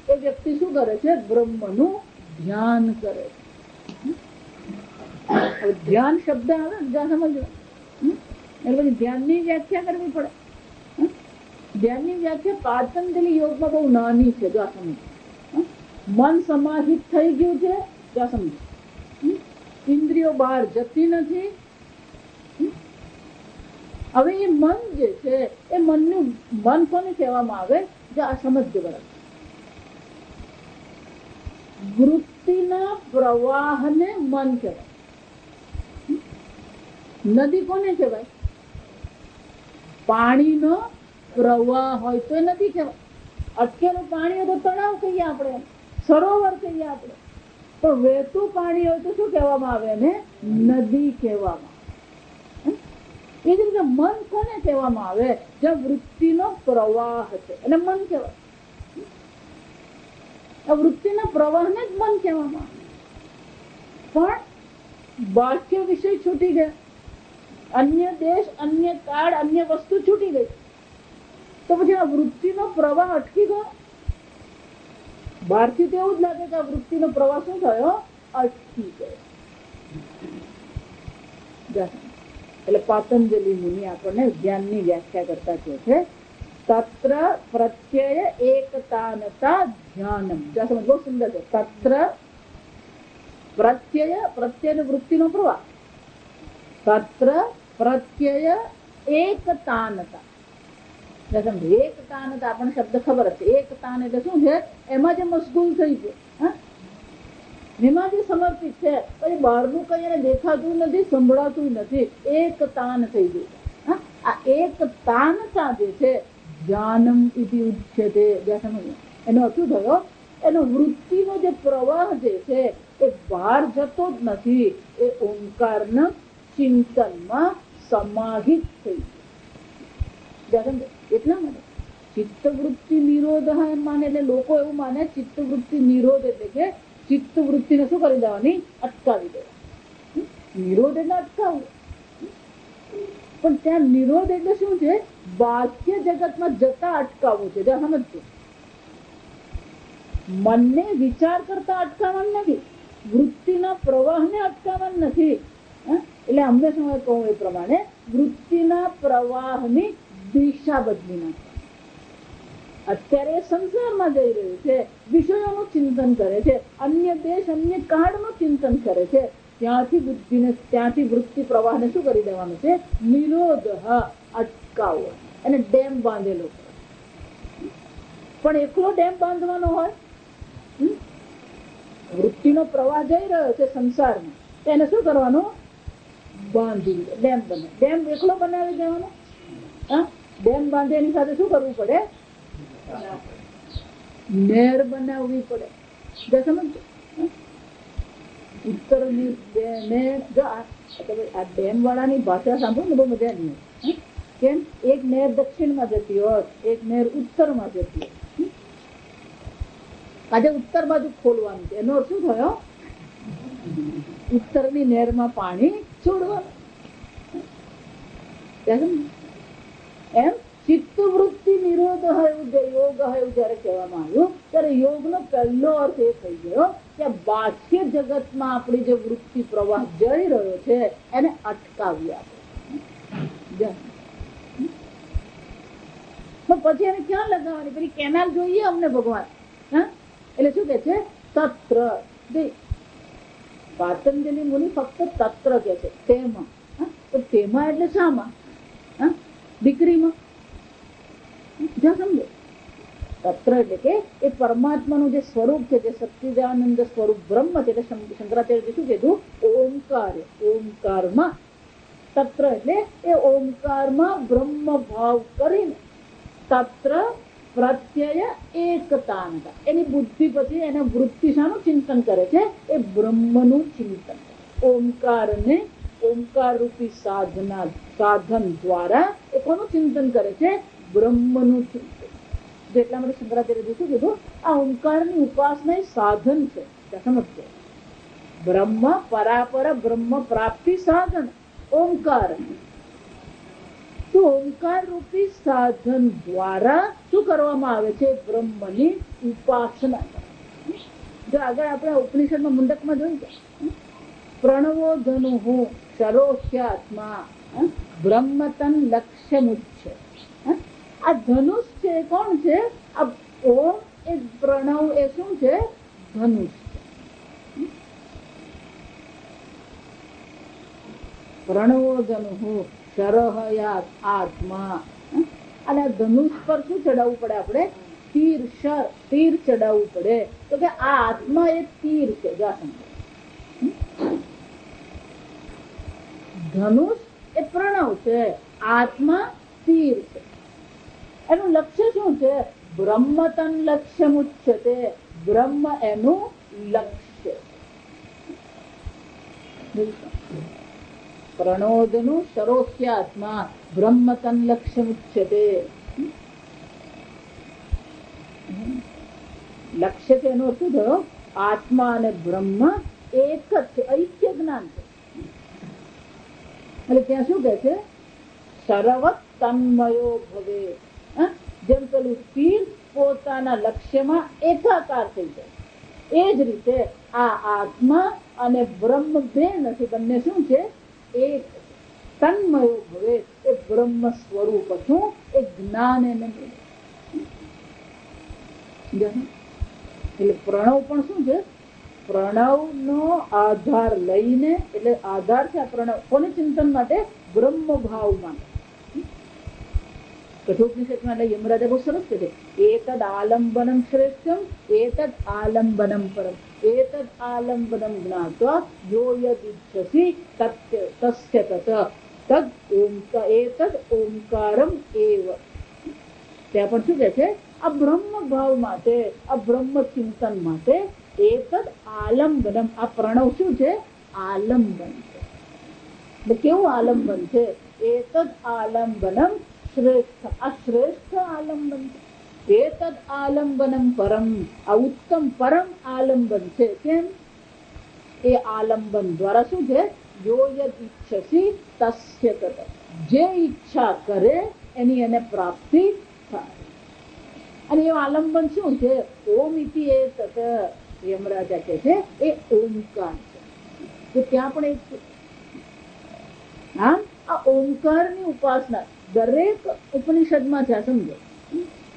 એ વ્યક્તિ શું કરે છે? બ્રહ્મનું ધ્યાન કરે છે. ધ્યાન શબ્દ આવે ને જ્યાં સમજો એટલે પછી ધ્યાનની વ્યાખ્યા કરવી પડે. ધ્યાનની વ્યાખ્યા પાતંજલિ યોગમાં બહુ નાની છે. જો સમજ મન સમાહિત થઈ ગયું છે. જો સમજ ઇન્દ્રિયો બહાર જતી નથી. હવે એ મન જે છે એ મનનું મન કોને કહેવામાં આવે? જો આ સમજજો બરાબર. વૃત્તિના પ્રવાહને મન કહેવાય. નદી કોને કહેવાય? પાણીનો પ્રવાહ હોય તો એ નદી કહેવાય. અટકેલું પાણી હોય તો તળાવ કહીએ આપણે, સરોવર કહીએ આપણે. પણ વહેતું પાણી હોય તો શું કહેવામાં આવે? એને નદી કહેવામાં આવે. એ જ રીતે મન કોને કહેવામાં આવે? જ્યાં વૃત્તિનો પ્રવાહ છે એને મન કહેવાય. આ વૃત્તિના પ્રવાહને જ મન કહેવામાં આવે. પણ બાહ્ય વિષય છૂટી ગયા, અન્ય દેશ, અન્ય કાળ, અન્ય વસ્તુ છૂટી ગઈ તો પછી આ વૃત્તિનો પ્રવાહ અટકી ગયો. બહારથી તો એવું જ લાગે કે આ વૃત્તિનો પ્રવાહ શું થયો? અટકી ગયો. એટલે પાતંજલિ મુનિ આપણને જ્ઞાનની વ્યાખ્યા કરતા કહે છે, તત્ર પ્રત્યય એકતાનતા ધ્યાનમ. સમજ, બહુ સુંદર છે. તત્ર પ્રત્યય, પ્રત્યય વૃત્તિનો પ્રવાહ. તત્ર પ્રત્યય એકતાનતા. એકતાનતા આપણને શબ્દ ખબર છે. એકતાન એટલે શું છે? એમાં જે મશગુલ થઈ ગયો, એમાં જે સમર્પિત છે, પછી બહારનું કઈ એને દેખાતું નથી, સંભળાતું નથી, એક તાન થઈ ગયું. આ એક તાનતા જે છે, જ્ઞાનમ ઇતિ ઉચ્યતે. એનો અર્થ થયો, એનો વૃત્તિનો જે પ્રવાહ જે છે એ બહાર જતો જ નથી, એ ઓંકારના ચિંતનમાં સમાહિત થઈ ગયું. એટલા માટે ચિત્તવૃત્તિ નિરોધ એમ માને, એટલે લોકો એવું માને ચિત્તવૃત્તિ નિરોધ એટલે કે ચિત્તવૃત્તિને શું કરી દેવાની? અટકાવી દેવાની. નિરોધ એટલે અટકાવવું, પણ ત્યાં નિરોધ એટલે શું છે? બાહ્ય જગતમાં જતા અટકાવવું છે. ત્યાં સમજજો, મનને વિચાર કરતા અટકાવવાનું નથી, વૃત્તિના પ્રવાહને અટકાવવાનું નથી. એટલે હંમેશા કહું એ પ્રમાણે વૃત્તિના પ્રવાહની દિશા બદલી નાખે. અત્યારે સંસારમાં જઈ રહ્યું છે, વિષયોનું ચિંતન કરે છે, અન્ય દેશ અન્ય કાળનું ચિંતન કરે છે, ત્યાંથી બુદ્ધિને, ત્યાંથી વૃત્તિ પ્રવાહને શું કરી દેવાનું છે? નિરોધ, અટકાવો. અને ડેમ બાંધેલો. પણ એકલો ડેમ બાંધવાનો હોય? વૃત્તિનો પ્રવાહ જઈ રહ્યો છે સંસારમાં, એને શું કરવાનું? બાંધી ડેમ બને. ડેમ એકલો બનાવી દેવાનો? ડેમ બાંધે એની સાથે શું કરવું પડે? નહેર બનાવવી પડે. સમજો, ઉત્તરની નહેર. જો આ ડેમ વાળાની ભાષા સાંભળો ને, બહુ મજા નહીં આવે. કેમ? એક નહેર દક્ષિણમાં જતી હોત, એક નહેર ઉત્તરમાં જતી હોત. આજે ઉત્તર બાજુ ખોલવાનું છે, એનો શું થયો? ઉત્તરની નહેરમાં પાણી છોડવાનું. એમ ચિત્તવૃત્તિ નિરોધ એવું યોગ એવું જયારે કહેવામાં આવ્યું, ત્યારે યોગનો પહેલો અર્થ એ થઈ ગયો કે બાહ્ય જગતમાં આપણી જે વૃત્તિ પ્રવાહ જઈ રહ્યો છે એને અટકાવી આપે. પછી એને ક્યાં લગાવવાની? પેલી કેનાલ જોઈએ અમને ભગવાન. એટલે શું કે છે? તત્ર. પાતંજલિ મુનિ ફક્ત તત્ર કે છે, તેમાં. તો તેમાં એટલે શામાં? દીકરીમાં. સમજો, તત્ર એટલે કે એ પરમાત્માનું જે સ્વરૂપ છે, જે સચ્ચિદાનંદ સ્વરૂપ બ્રહ્મ છે, એટલે શંકરાચાર્ય શું કીધું? ઓમકાર. ઓમકારમાં. તત્ર એટલે એ ઓમકારમાં બ્રહ્મ ભાવ કરીને તત્ર પ્રત્યય એકતાનતા. એની બુદ્ધિ પછી એના વૃત્તિ શાનું ચિંતન કરે છે? એ બ્રહ્મનું ચિંતન. ઓમકારને, ઓમકાર રૂપી સાધન દ્વારા એ કોનું ચિંતન કરે છે? બ્રહ્મનું ચિંતન. જેટલા માટે શંકરાચાર્ય શું કીધું? આ ઓમકારની ઉપાસના એ સાધન છે. સમજજો, બ્રહ્મ પરાપર બ્રહ્મ પ્રાપ્તિ સાધન ઓમકાર. તો ઓમકાર રૂપી સાધન દ્વારા શું કરવામાં આવે છે? બ્રહ્મની ઉપાસના. જો આગળ આપણે ઉપનિષદમાં મુંડકમાં જોઈ ગયા, પ્રણવો ધનુઃ શરોહ્યાત્મા બ્રહ્મતન લક્ષ્યમુચ્ય. આ ધનુષ છે, કોણ છે? આ ઓમ એ પ્રણવ એ શું છે? ધનુષ. પ્રણવો ધનુઃ શરહયાત આત્મા. અને ધનુષ પર શું ચડાવવું પડે? આપણે તીર, તીર ચડાવવું પડે. તો કે આ આત્મા એ તીર છે. ધનુષ એ પ્રણવ છે, આત્મા તીર છે. એનું લક્ષ્ય શું છે? બ્રહ્મતન લક્ષ્ય મુચ્યતે. બ્રહ્મ એનું લક્ષ્ય. પ્રણોદનું શરોહ્યાત્મા બ્રહ્મતન લક્ષ્ય મુચ્યતે. લક્ષ્ય છે એનો શું થયો? આત્મા અને બ્રહ્મ એક જ છે, ઐક્ય જ્ઞાન છે. એટલે ત્યાં શું કે છે? સર્વત તન્મયો ભવે. જેમ પેલું તીર પોતાના લક્ષ્યમાં એકાકાર થઈ જાય. એ જ રીતે આ આત્મા અને બ્રહ્મ બે નથી, બંને શું છે? એક. તન્મયો ભવે, એ બ્રહ્મ સ્વરૂપ છું, એ જ્ઞાન એને મળે. એટલે પ્રણવ પણ શું છે? પ્રણવ નો આધાર લઈને, એટલે આધાર છે આ પ્રણવ કોને ચિંતન માટે? બ્રહ્મ ભાવ માટે. કઠોપનિષદમાં એટલે યમરાજા બહુ સરસ કહે છે, એતદ આલંબનમ શ્રેષ્ઠમ એતદ આલંબનમ પરમ એતદ આલંબનમ જ્ઞાત્વા યો યદ ઇચ્છસી તસ્ય તત તદ ઓમકાર એતદ ઓમકારમ એવ. ત્યાં પણ શું કહે છે? આ બ્રહ્મ ભાવ માટે, આ બ્રહ્મ ચિંતન માટે એતદ આલંબનમ, આ પ્રણવ શું છે? આલંબન છે. એટલે કેવું આલંબન છે? એતદ આલંબનમ શ્રેષ્ઠ, આ શ્રેષ્ઠ આલંબન છે. એતદ આલંબનમ પરમ, આ ઉત્તમ પરમ આલંબન છે. કેમ? એ આલંબન દ્વારા શું છે? યો યદ ઇચ્છસી તસ્ય તત, જે ઈચ્છા કરે એની એને પ્રાપ્તિ થાય. અને એ આલંબન શું છે? ઓમ ઇતિ એ તત, યમરાજા કહે છે એ ઓમકાર છે. તો ત્યાં પણ એક આ ઓમકારની ઉપાસના દરેક ઉપનિષદમાં છે. સમજો,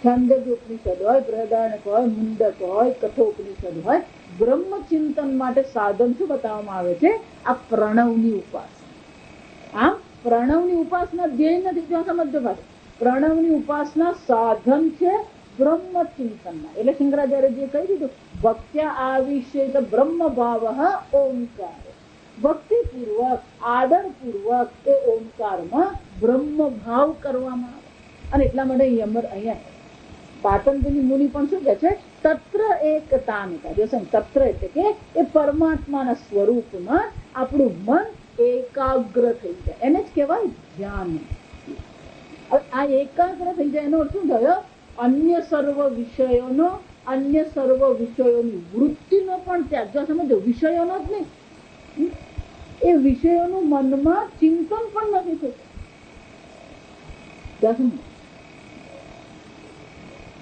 છાંદોગ્ય ઉપનિષદ હોય, બૃહદારણ્યક હોય, મુંડક હોય, કઠોપનિષદ હોય, બ્રહ્મ ચિંતન માટે સાધન શું બતાવવામાં આવે છે? આ પ્રણવની ઉપાસના. આમ પ્રણવની ઉપાસના ધ્યેય નથી, જો સમજો ભાઈ. પ્રણવની ઉપાસના સાધન છે બ્રહ્મ ચિંતનના. એટલે શંકરાચાર્યજીએ કહી દીધું, ભક્ત્યા આવિષ્યેત બ્રહ્મ ભાવ ઓમકાર. ભક્તિપૂર્વક, આદરપૂર્વક એ ઓમકારમાં બ્રહ્મ ભાવ કરવામાં આવે. અને એટલા માટે અહીંયા પાતંજલિ મુનિ પણ શું કહે છે? તત્ર એકતાનતા. જો તત્ર એટલે કે એ પરમાત્માના સ્વરૂપમાં આપણું મન એકાગ્ર થઈ જાય, એને જ કહેવાય ધ્યાન. આ એકાગ્ર થઈ જાય એનો અર્થ શું થયો? અન્ય સર્વ વિષયોની વૃત્તિનો પણ ત્યાગ. જો સમજો, વિષયોનો જ નહીં, એ વિષયોનું મનમાં ચિંતન પણ નથી થતું.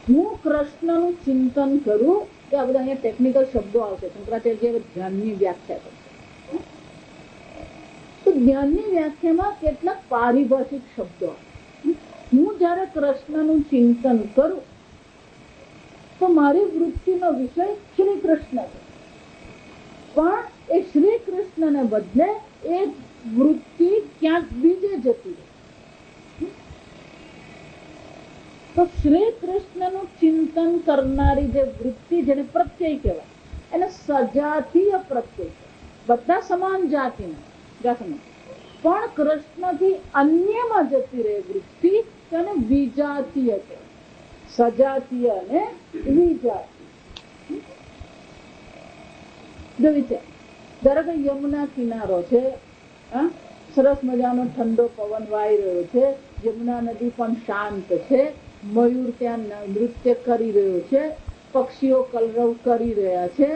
હું કૃષ્ણનું ચિંતન કરું, કે આ બધા અહીંયા ટેકનિકલ શબ્દો આવશે. શંકરાચાર્ય ધ્યાનની વ્યાખ્યા કરશે. તો ધ્યાનની વ્યાખ્યામાં કેટલાક પારિભાષિક શબ્દો. હું જયારે કૃષ્ણનું ચિંતન કરું તો મારી વૃત્તિનો વિષય શ્રી કૃષ્ણ છે, પણ એ શ્રી કૃષ્ણને બદલે એ વૃત્તિ ક્યાંક બીજે જતી રહે. તો શ્રી કૃષ્ણનું ચિંતન કરનારી જે વૃત્તિ, જેને પ્રત્યય કહેવાય, એને સજાતીય પ્રત્યય. બધા સમાન જાતિના, પણ કૃષ્ણથી અન્યમાં જતી રહે વૃત્તિ, તેને વિજાતીય કહેવાય. સજાતીય અને વિજાતીય. ધારો કે યમુના કિનારો છે, સરસ મજાનો ઠંડો પવન વાઈ રહ્યો છે, યમુના નદી પણ શાંત છે, મયુર ત્યાં નૃત્ય કરી રહ્યો છે, પક્ષીઓ કલરવ કરી રહ્યા છે,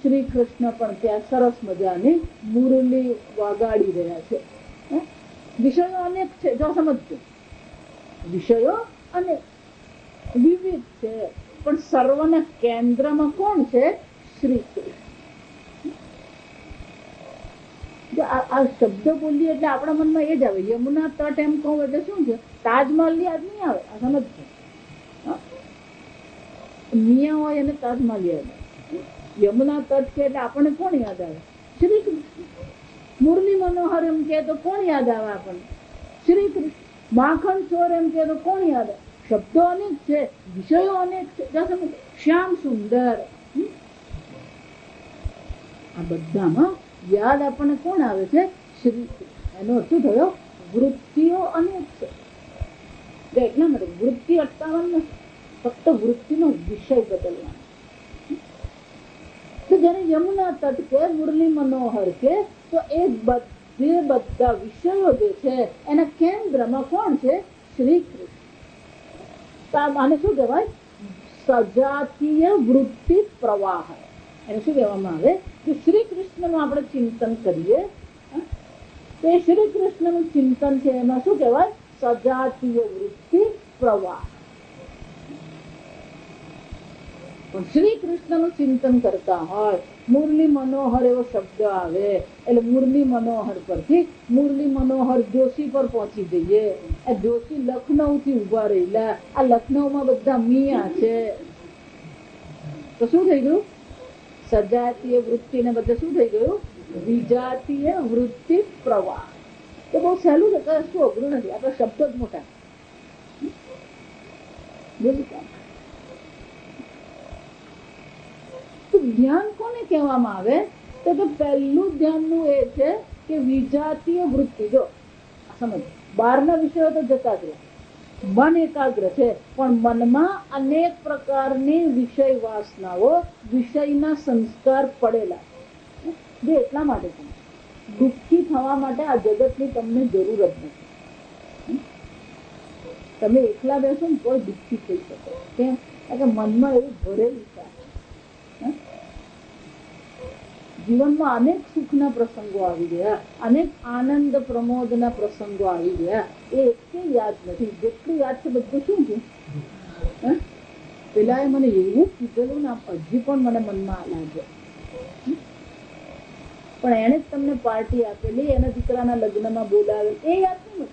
શ્રી કૃષ્ણ પણ ત્યાં સરસ મજાની મુરલી વગાડી રહ્યા છે. વિષયો અનેક છે, જો સમજજો, વિષયો અનેક વિવિધ છે, પણ સર્વના કેન્દ્રમાં કોણ છે? શ્રી કૃષ્ણ. આ શબ્દ બોલીએ એટલે આપણા મનમાં એ જ આવે. યમુના તટ એમ કહું એટલે શું છે? તાજમહલ યાદ નહીં આવે. આ સમજજો, મિયા હોય અને તાજમહલ યાદ આવે. યમુના તટ કે એટલે આપણને કોણ યાદ આવે? શ્રી કૃષ્ણ. મુરલી મનોહર એમ કે તો કોણ યાદ આવે આપણને? શ્રી કૃષ્ણ. માખણ ચોર એમ કે તો કોણ યાદ આવે? શબ્દો અનેક છે, વિષયો અનેક છે. શ્યામ સુંદર, આ બધામાં યાદ આપણને કોણ આવે છે? શ્રી કૃષ્ણ. એનો અર્થ થયો વૃત્તિઓ અનેક છે. એટલા માટે વૃત્તિ અટકાવવાનું નથી, ફક્ત વૃત્તિનો વિષય બદલવાનો. તો જયારે યમુના તટ કે, મુરલી મનોહર કે, તો એ બધા વિષયો જે છે એના કેન્દ્રમાં કોણ છે? શ્રી કૃષ્ણ. આને શું કહેવાય? સજાતીય વૃત્તિ પ્રવાહ. એને શું કહેવામાં આવે? કે શ્રી કૃષ્ણનું આપણે ચિંતન કરીએ તો એ શ્રી કૃષ્ણનું ચિંતન છે, એમાં શું કહેવાય? સજાતીય વૃત્તિ પ્રવાહ. પણ શ્રી કૃષ્ણનું ચિંતન કરતા હોય, મુરલી મનોહર એવો શબ્દ આવે એટલે મુરલી મનોહર પરથી મુરલી મનોહર જોશી પર પહોંચી જઈએ. આ જોશી લખનઉ થી ઉભા રહેલા, આ લખનઉમાં બધા મિયા છે, તો શું થઈ ગયું? સજાતીય વૃત્તિ ને બધે શું થઈ ગયું? વિજાતીય વૃત્તિ પ્રવાહ. તો બહુ સહેલું છે, કશું અઘરું નથી, આપણા શબ્દો જ મોટા. તો ધ્યાન કોને કહેવામાં આવે? તો પહેલું ધ્યાનનું એ છે કે વિજાતીય વૃત્તિ. જો સમજ, બહારના વિષયો તો જતા જ રહે, મન એકાગ્ર છે, પણ મનમાં અનેક પ્રકારની વિષય વાસનાઓ, વિષયના સંસ્કાર પડેલા છે. જે એટલા માટે છે, દુઃખી થવા માટે આ જગતની તમને જરૂર જ નથી. તમે એકલા બેસો ને કોઈ દુઃખી થઈ શકો. કેમ? કારણ કે મનમાં એવું ભરેલું છે. જીવનમાં અનેક સુખના પ્રસંગો આવી ગયા, અનેક આનંદ પ્રમોદના પ્રસંગો આવી ગયા, એ એક યાદ નથી. જેટલું યાદ છે બધું શું છે? પેલા એ મને એવું કીધેલું ને હજી પણ મને મનમાં લાગે. પણ એને જ તમને પાર્ટી આપેલી, એના દીકરાના લગ્નમાં બોલાવે, એ યાદ નહીં.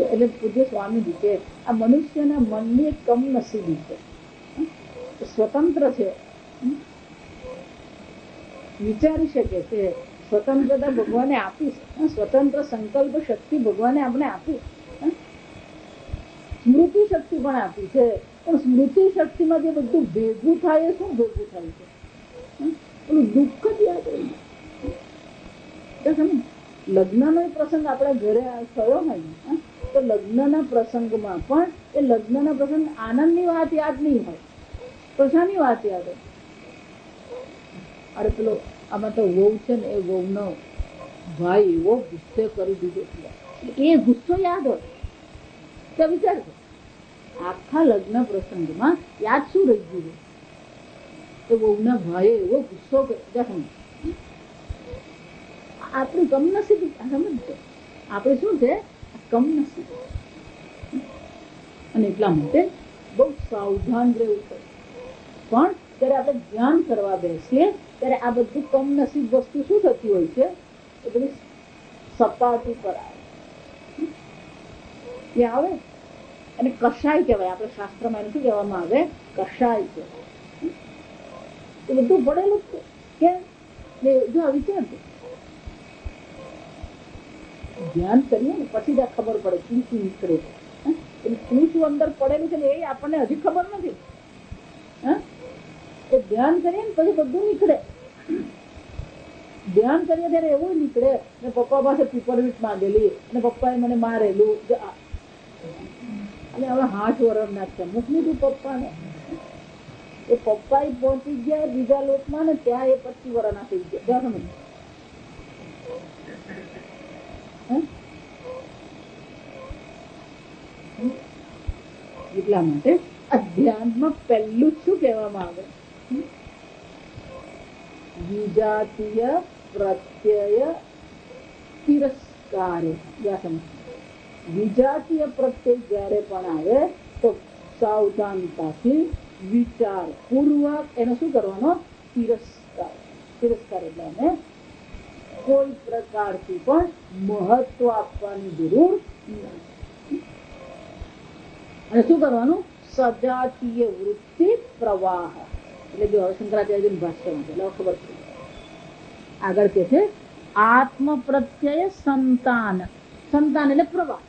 એટલે પૂજ્ય સ્વામીજી કે આ મનુષ્યના મનની એક કમનસીબી છે. સ્વતંત્ર છે, વિચારી શકે છે, સ્વતંત્રતા ભગવાને આપી છે, સ્વતંત્ર સંકલ્પ શક્તિ ભગવાને આપણે આપી, સ્મૃતિ શક્તિ પણ આપી છે. પણ સ્મૃતિ શક્તિમાં જે બધું ભેગું થાય એ શું ભેગું થાય છે? પેલું દુઃખ જ યાદ રહી. લગ્નનો પ્રસંગ આપણા ઘરે થયો ને, તો લગ્નના પ્રસંગમાં પણ એ લગ્નના પ્રસંગ આનંદની વાત યાદ નહીં હોય, તો શાની વાત યાદ હોય? અરે પેલો આમાં તો વહુ છે ને, એ વહુનો ભાઈ એવો ગુસ્સે કરી દીધો, એ ગુસ્સો યાદ હોય. તો વિચાર કરો, આખા લગ્ન પ્રસંગમાં યાદ શું રહી ગયું? તો વહુના ભાઈએ એવો ગુસ્સો કર્યો. આપણી કમનસીબી સમજજો, આપણે શું છે? કમનસીબી. અને એટલા માટે બહુ સાવધાન રહેવું પડે. પણ જ્યારે આપણે ધ્યાન કરવા બેસીએ ત્યારે આ બધું કમનસીબ વસ્તુ શું થતી હોય છે? એ બધી સપાટી પર આવે. અને કષાય કહેવાય, આપણે શાસ્ત્રમાં એને શું કહેવામાં આવે? કષાય કહેવાય. એ બધું પડેલું જ છે. કેમ? જો આવી છે ને, ધ્યાન કરીએ ને પછી જ ખબર પડે શું શું નીકળે છે. શું શું અંદર પડેલું છે ને એ આપણને હજી ખબર નથી. એ ધ્યાન કરીએ ને પછી બધું નીકળે. ધ્યાન કરીએ ત્યારે એવું નીકળે ને પપ્પા પાસે પીપરવીટ માંગેલી અને પપ્પાએ મને મારેલું, અને હવે 8 વર્ષના છે, મૂકી દીધું પપ્પાને. એ પપ્પા પહોંચી ગયા બીજા લોકમાં ને ત્યાં એ 25 વર્ષના થઈ ગયા. સમજ? એટલા માટે અધ્યાત્મમાં પહેલું શું કહેવામાં આવે? વિજાતીય પ્રત્યય તિરસ્કાર. વિજાતીય પ્રત્યય જયારે પણ આવે તો સાવધાનતાથી વિચાર પૂર્વક એનો શું કરવાનો? તિરસ્કાર. તિરસ્કાર એટલે એને કોઈ પ્રકારથી પણ મહત્વ આપવાની જરૂર નથી. અને શું કરવાનું? સજાતીય વૃત્તિ પ્રવાહ. એટલે જો શંકરાચાર્ય ભાષ્યમાં છે, ખબર છે. આગળ કે છે આત્મ પ્રત્યય સંતાન. સંતાન એટલે પ્રવાહ.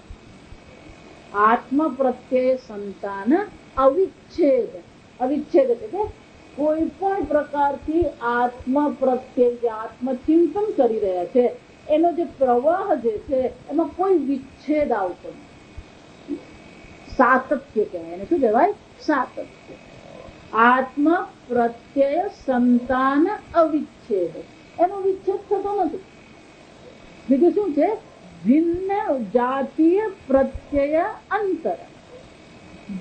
આત્મ પ્રત્યય સંતાન અવિચ્છેદ. અવિચ્છેદ એટલે કોઈ પણ પ્રકારથી આત્મ પ્રત્યય જે આત્મચિંતન કરી રહ્યા છે એનો જે પ્રવાહ જે છે એમાં કોઈ વિચ્છેદ આવતો નથી. સાતત્ય કહેવાય. એને શું કહેવાય? સાતત્ય. આત્મ પ્રત્યય સંતાન અવિચ્છેદ. એનો વિચ્છેદ થતો નથી. બીજું શું છે? ભિન્ન જાતીય પ્રત્યય અંતર.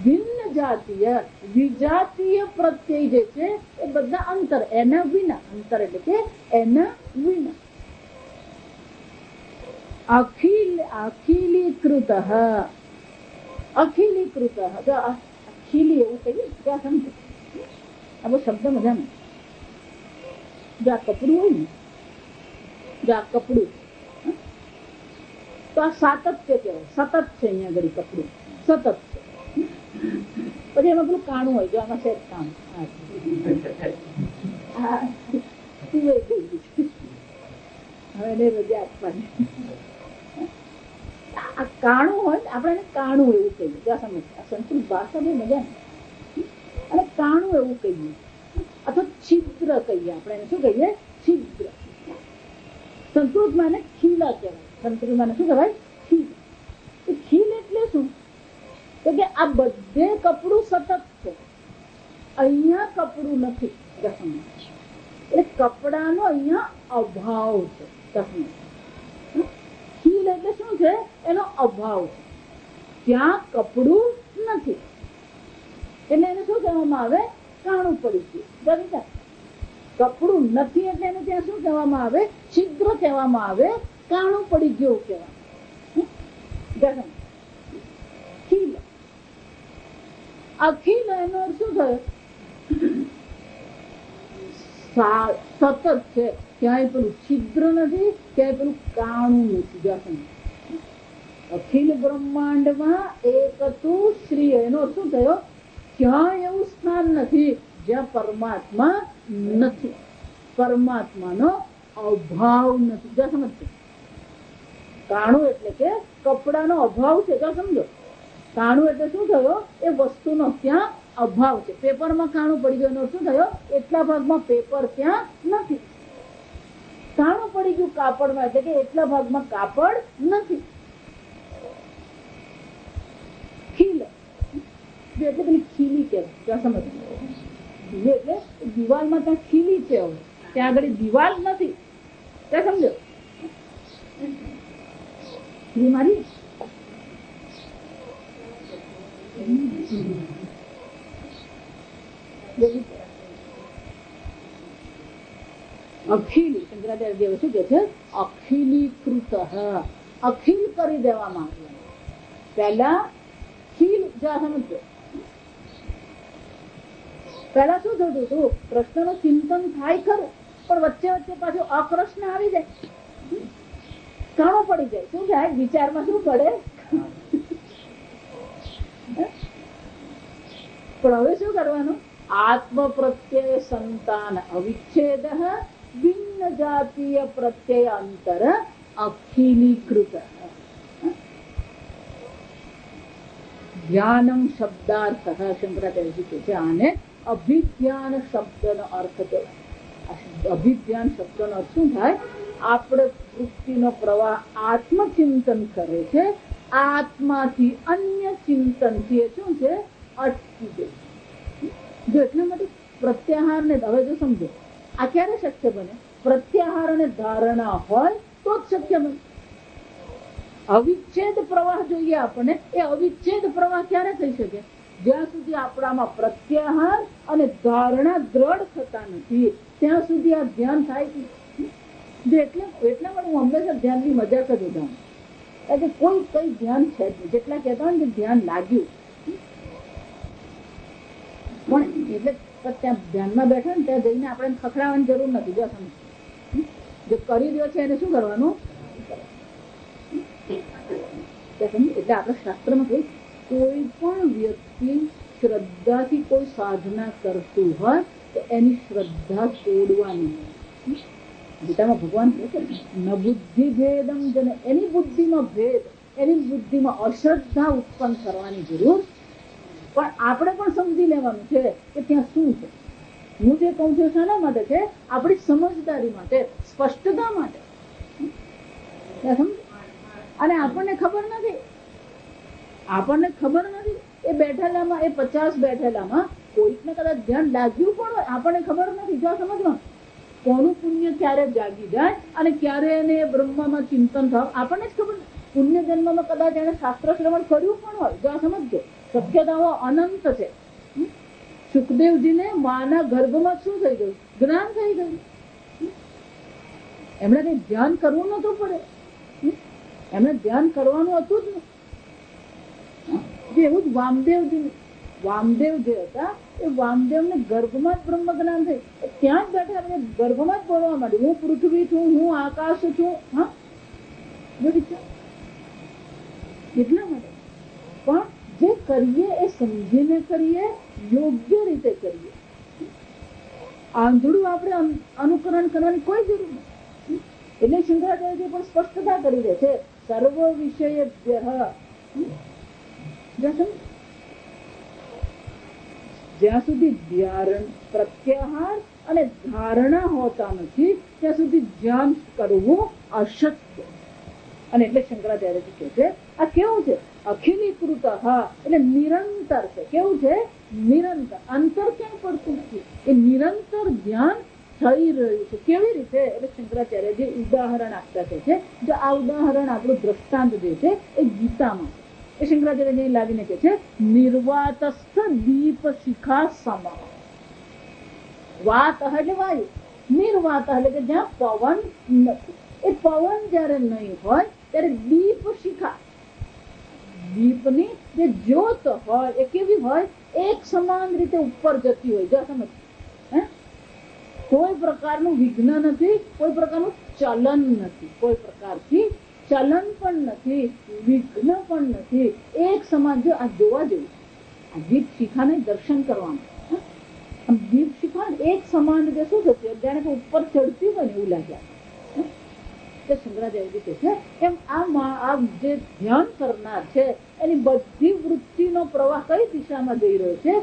ભિન્ન જાતીય વિજાતીય પ્રત્યય જે છે એ બધા અંતર, એના વિના. અંતર એટલે કે એના વિના. અખિલીકૃત. અખિલીકૃત ખીલી એવું કહીએ ત્યાં સમજો. આ બહુ શબ્દ મજાનો. જો આ કપડું હોય ને, જો આ કપડું તો આ સાતત્ય કહેવાય. સતત છે અહીંયા આગળ કપડું સતત છે. પછી એમાં પેલું કાણું હોય, જો આમાં છે કાણું. હવે એને રજા આપવાની. આ કાણું હોય આપણે એને કાણું એવું કહીએ. ત્યાં સમજ સંસ્કૃત ભાષા બહુ મજા અને કાણું એવું કહીએ અથવા છિદ્ર કહીએ. આપણે એને શું કહીએ? છિદ્ર. સંસ્કૃતમાં એને ખીલા કહેવાય. સંસ્કૃતમાં શું કહેવાય? ખીલ. ખીલ એટલે શું? તો કે આ બધે કપડું સતત છે, અહીંયા કપડું નથી. એટલે કપડાનો અહીંયા અભાવ છે. ખીલ એટલે શું છે? એનો અભાવ છે, ત્યાં કપડું નથી. એટલે એને શું કહેવામાં આવે? કાણું પડી ગયું. કપડું નથી એટલે એને ત્યાં શું કહેવામાં આવે? છિદ્ર કહેવામાં આવે, કાણું પડી ગયું કહેવાય. ખીલ. અખીલ એનો શું થયો? સતત છે, ક્યાંય પેલું છિદ્ર નથી, ક્યાંય પેલું કાણું નથી. અખિલ બ્રહ્માંડમાં એક હતું શ્રી. એનો શું થયો? ક્યાંય એવું સ્થાન નથી જ્યાં પરમાત્મા નથી, પરમાત્માનો અભાવ નથી. જ્યાં સમજજો, કાણું એટલે કે કપડાનો અભાવ છે. જ્યાં સમજો, કાણું એટલે શું થયો? એ વસ્તુનો ત્યાં અભાવ છે. પેપરમાં કાણું પડી ગયું, એનો શું થયો? એટલા ભાગમાં પેપર ત્યાં નથી. કાણું પડી ગયું કાપડમાં એટલે કે એટલા ભાગમાં કાપડ નથી. ખીલ એટલે પેલી ખીલી કહેવાય. ત્યાં સમજ એટલે દિવાલમાં ત્યાં ખીલી છે, હવે ત્યાં આગળ દિવાલ નથી. ત્યાં સમજો ખીલી મારી અખિલી. શંકરાચાર્ય શું કે છે? અખિલીકૃત. અખિલ કરી દેવામાં આવ્યું. પહેલા ખીલ. સમજો પહેલા શું થતું હતું? કૃષ્ણનું ચિંતન થાય ખરું, પણ વચ્ચે વચ્ચે પાછું અકૃષ્ણ આવી જાય, કાણું પડી જાય. શું થાય? વિચારમાં શું પડે? પણ હવે શું કરવાનું? આત્મ પ્રત્યય સંતાન અવિચ્છેદ ભિન્ન જાતીય પ્રત્યય અંતર અખિલીકૃત. ધ્યાનમ શબ્દાર્થ. શંકરાચાર્ય કહે છે આને અભિધ્યાન શબ્દનો અર્થ કહેવાય. અભિધ્યાન શબ્દનો અર્થ શું થાય? આપણે વૃત્તિનો પ્રવાહ આત્મચિંતન કરે છે, આત્માથી અન્ય ચિંતનથી એ શું છે? અટકી જાય. જો એટલા માટે પ્રત્યાહાર ને, હવે જો સમજો આ ક્યારે શક્ય બને? પ્રત્યાહાર અને ધારણા હોય તો જ શક્ય બને. અવિચ્છેદ પ્રવાહ જોઈએ આપણને. એ અવિચ્છેદ પ્રવાહ ક્યારે થઈ શકે? જ્યાં સુધી આપણામાં પ્રત્યાહાર અને ધારણા દ્રઢ થતા નથી ત્યાં સુધી આ ધ્યાન થાય છે. એટલા માટે હું હંમેશા ધ્યાનની મજાક જ ઉદાહરણ, કારણ કે કોઈ કઈ ધ્યાન છે જ નહીં. જેટલા કહેતા હોય ને કે ધ્યાન લાગ્યું, પણ એટલે ત્યાં ધ્યાનમાં બેઠા ને ત્યાં જઈને આપણે ખખડાવવાની જરૂર નથી. જો સમજ, જે કરી રહ્યો છે એને શું કરવાનું? એટલે આપણા શાસ્ત્રમાં કહ્યું, કોઈ પણ વ્યક્તિ શ્રદ્ધાથી કોઈ સાધના કરતું હોય તો એની શ્રદ્ધા તોડવાની. ગીતામાં ભગવાન કહે છે ન બુદ્ધિ ભેદમ જન. એની બુદ્ધિમાં ભેદ, એની બુદ્ધિમાં અશ્રદ્ધા ઉત્પન્ન કરવાની જરૂર. પણ આપણે પણ સમજી લેવાનું છે કે ત્યાં શું છે. હું જે કહું છું શાના માટે છે? આપણી સમજદારી માટે, સ્પષ્ટતા માટે. અને આપણને ખબર નથી, આપણને ખબર નથી. એ બેઠેલામાં, એ 50 બેઠેલામાં કોઈકને કદાચ ધ્યાન લાગ્યું પણ હોય, આપણને ખબર નથી. જો સમજવાનું, કોનું પુણ્ય ક્યારે જાગી જાય અને ક્યારે એને બ્રહ્મામાં ચિંતન થાય આપણને જ ખબર. પુણ્ય જન્મમાં કદાચ એને શાસ્ત્ર શ્રવણ કર્યું પણ હોય. જો સમજજો, શક્યતાઓ અનંત છે. સુખદેવજીને માના ગર્ભમાં શું થઈ ગયું? જ્ઞાન થઈ ગયું. એમણે કઈ ધ્યાન કરવું નતું પડે, એમને ધ્યાન કરવાનું હતું જ ને. એવું જ વામદેવજી વામદેવ જે હતા એ વામદેવને ગર્ભમાં જ બ્રહ્મ જ્ઞાન થયું. ત્યાં જ બેઠા ગર્ભમાં જ બોલવા માંડ્યું, હું પૃથ્વી છું, હું આકાશ છું. હા, એટલા માટે પણ જે કરીએ એ સમજીને કરીએ, યોગ્ય રીતે કરીએ. આંધળું આપણે અનુકરણ કરવાની કોઈ જરૂર નથી. એટલે શંકરાચાર્ય પણ સ્પષ્ટતા કરી દે છે, સર્વ વિષયેભ્યઃ. જ્યાં સુધી ધ્યાન, પ્રત્યાહાર અને ધારણા હોતા નથી ત્યાં સુધી ધ્યાન કરવું અશક્ય. અને એટલે શંકરાચાર્યજી કહે છે આ કેવું છે, અખિલીકૃત એટલે નિરંતર છે. કેવું છે? નિરંતર. અંતર ક્યાંય પડતું નથી, એ નિરંતર ધ્યાન થઈ રહ્યું છે. કેવી રીતે? એટલે શંકરાચાર્યજી ઉદાહરણ આપતા કહે છે. જો આ ઉદાહરણ આપણું દ્રષ્ટાંત જે છે એ ગીતામાં એ શંકરાચાર્યજી લાવીને કહે છે, નિર્વાતસ્થ દીપ શિખા સમ. વાત એટલે વાયુ, નિર્વાત એટલે કે જ્યાં પવન નથી. એ પવન જયારે નહીં હોય ત્યારે દીપ શિખા, દીપની જે જ્યોત હોય એ કેવી હોય? એક સમાન રીતે ઉપર જતી હોય. જો સમજ, કોઈ પ્રકારનું વિઘ્ન નથી, કોઈ પ્રકારનું ચલન નથી, કોઈ પ્રકારથી ચલન પણ નથી, વિઘ્ન પણ નથી, એક સમાન. જો આ જોવા જેવું, આ દીપ શિખાને દર્શન કરવાનું. દીપ શિખા એક સમાન રીતે શું થશે? જાણે કે ઉપર ચડતી હોય ને એવું લાગ્યા. શંકરાચાર્યજી કહે છે એમ આ જે ધ્યાન કરનાર છે એની બધી વૃત્તિનો પ્રવાહ કઈ દિશામાં જઈ રહ્યો છે?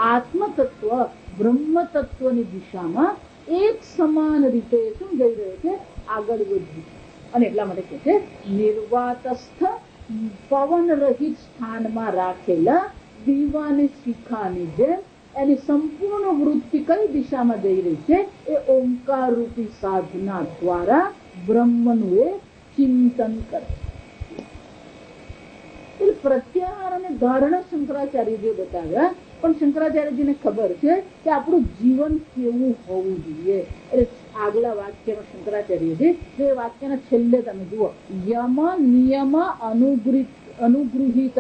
આત્મ તત્વ, બ્રહ્મ તત્વની દિશામાં એક સમાન રીતે શું જઈ રહ્યો છે? આગળ વધ્યું. અને એટલા માટે કહે છે નિર્વાતસ્થ પવન રહિત સ્થાનમાં રાખેલા દીવાની શિખાની જેમ એની સંપૂર્ણ વૃત્તિ કઈ દિશામાં જઈ રહી છે? એ ઓંકાર રૂપી સાધના દ્વારા બ્રહ્મનું એ ચિંતન કરે. પ્રત્યાહાર અને ધારણા શંકરાચાર્યજીએ બતાવ્યા, પણ શંકરાચાર્યજીને ખબર છે કે આપણું જીવન કેવું હોવું જોઈએ. એટલે આગલા વાક્યમાં શંકરાચાર્યજી જે વાક્યના છેલ્લે તમે જુઓ, યમ નિયમ અનુગૃહિત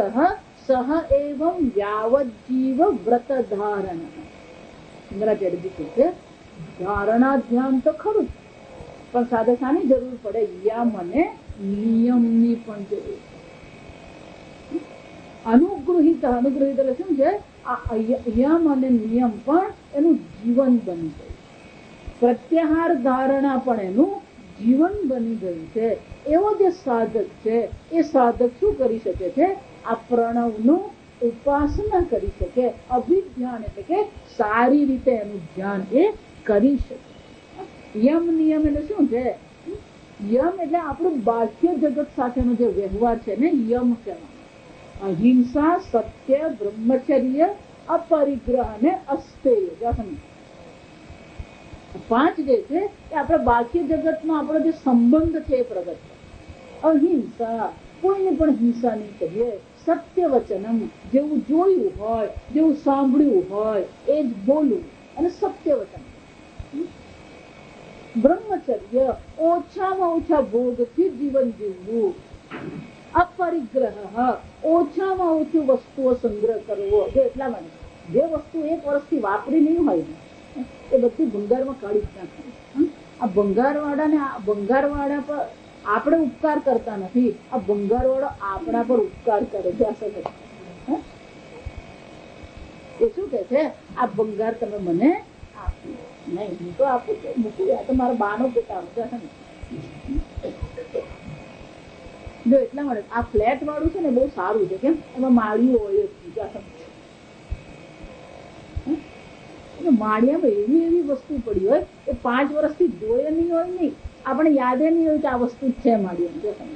સહ એવં યાવત જીવ વ્રત ધારણ. શંકરાચાર્યજી કહે છે ધારણા ધ્યાન તો ખરું, પણ સાથે શાની જરૂર પડે? યમ અને નિયમની પણ જરૂર. અનુગૃહિત એટલે શું છે? આ યમ અને નિયમ પણ એનું જીવન બની ગયું. પ્રત્યાહાર ધારણા પણ એનું જીવન બની ગયું છે. એવો જે સાધક છે એ સાધક શું કરી શકે છે? આ પ્રણવનું ઉપાસના કરી શકે. અભિધ્યાન એટલે કે સારી રીતે એનું ધ્યાન એ કરી શકે. યમ નિયમ એટલે શું છે? યમ એટલે આપણું બાહ્ય જગત સાથેનો જે વ્યવહાર છે ને યમ કહેવાય. અહિંસા, સત્ય, બ્રહ્મચર્ય, અપરિગ્રહ અને અસ્તેય. પાંચ જે છે એ આપણા બાહ્ય જગતનો આપણો જે સંબંધ છે એ પ્રગટ છે. અહિંસા, કોઈને પણ હિંસા નહીં કરીએ. સત્ય વચનમ, જેવું જોયું હોય, જેવું સાંભળ્યું હોય એ જ બોલવું અને સત્ય વચન. બ્રહ્મચર્ય, ઓછામાં ઓછા ભોગથી જીવન જીવવું. અપરિગ્રહ, ઓછામાં ઓછી વસ્તુઓ સંગ્રહ કરવો. એટલા માટે જે વસ્તુ એક વર્ષથી વાપરી નહીં હોય એ બધી ભંગારમાં કાઢી જ નાખે. આ ભંગારવાળા પર આપણે ઉપકાર કરતા નથી, આ ભંગારવાળો આપણા પર ઉપકાર કરે છે. એ શું કે છે? આ ભંગાર તમે મને આપ્યું નહીં, હું તો આપું છું, મૂકું. આ તો મારા બાનો પિતા છે. જો એટલા માટે આ ફ્લેટ વાળું છે ને બહુ સારું છે. કેમ? એમાં માળીઓ હોય જ. માળિયામાં એવી એવી વસ્તુ પડી હોય એ 5 વર્ષથી જોયે નહીં હોય, નહીં આપણે યાદે નહીં હોય કે આ વસ્તુ જ છે માળિયામાં.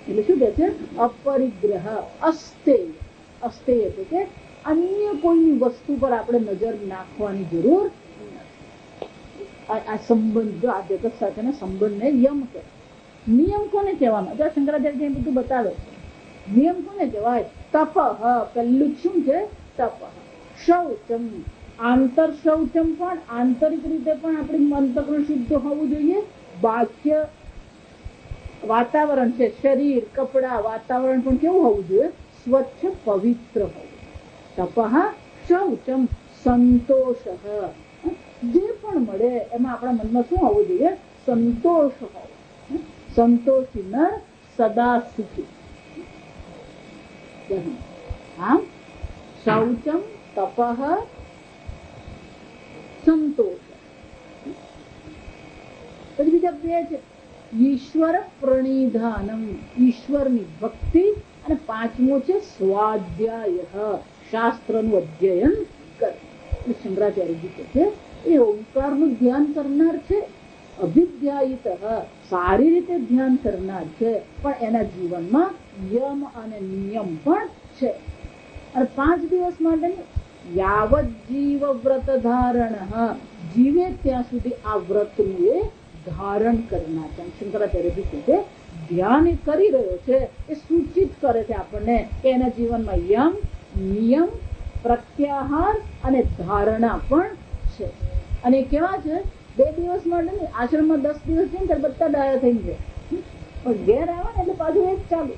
એટલે શું કે છે? અપરિગ્રહ, અસ્તેય. અસ્તેય એટલે કે અન્ય કોઈની વસ્તુ પર આપણે નજર નાખવાની જરૂર નથી. આ સંબંધ, જો આ જગત સાથેના સંબંધને યમ કહે. નિયમ કોને કહેવામાં? જો શંકરાચાર્ય બધું બતાવે છે. નિયમ કોને કહેવાય? તપ. પહેલું શું છે? તપ. શૌચમ, આંતર શૌચમ પણ આંતરિક રીતે પણ આપણી અંતઃકરણ શુદ્ધ હોવું જોઈએ. બાહ્ય વાતાવરણ છે, શરીર, કપડા, વાતાવરણ પણ કેવું હોવું જોઈએ? સ્વચ્છ, પવિત્ર હોવું. તપઃ શૌચમ સંતોષ. જે પણ મળે એમાં આપણા મનમાં શું હોવું જોઈએ? સંતોષ હોવો. સંતોષી નર સદા સુખી. આમ શૌચમ તપઃ સંતોષ. પછી બીજા બે છે ઈશ્વર પ્રણિધાનમ, ઈશ્વરની ભક્તિ, અને પાંચમો છે સ્વાધ્યાય, શાસ્ત્રનું અધ્યયન કર. શંકરાચાર્યજી કહે છે એ ઓંકારનું ધ્યાન કરનાર છે, અભિધ્યાયિત સારી રીતે ધ્યાન કરનાર છે, પણ એના જીવનમાં યમ અને નિયમ પણ છે. અને 5 દિવસ માટે યાવત જીવ વ્રત ધારણ, જીવે ત્યાં સુધી આ વ્રતનું એ ધારણ કરનાર છે. શંકરાચાર્યજી કહે છે ધ્યાન એ કરી રહ્યો છે એ સૂચિત કરે છે આપણને કે એના જીવનમાં યમ, નિયમ, પ્રત્યાહાર અને ધારણા પણ છે. અને કેવા છે? 2 દિવસ માટે નહીં, આશ્રમમાં 10 દિવસ જઈને ત્યારે બધા ડાયા થઈ જાય, પણ ઘેર આવે ને એટલે પાછું એ જ ચાલુ.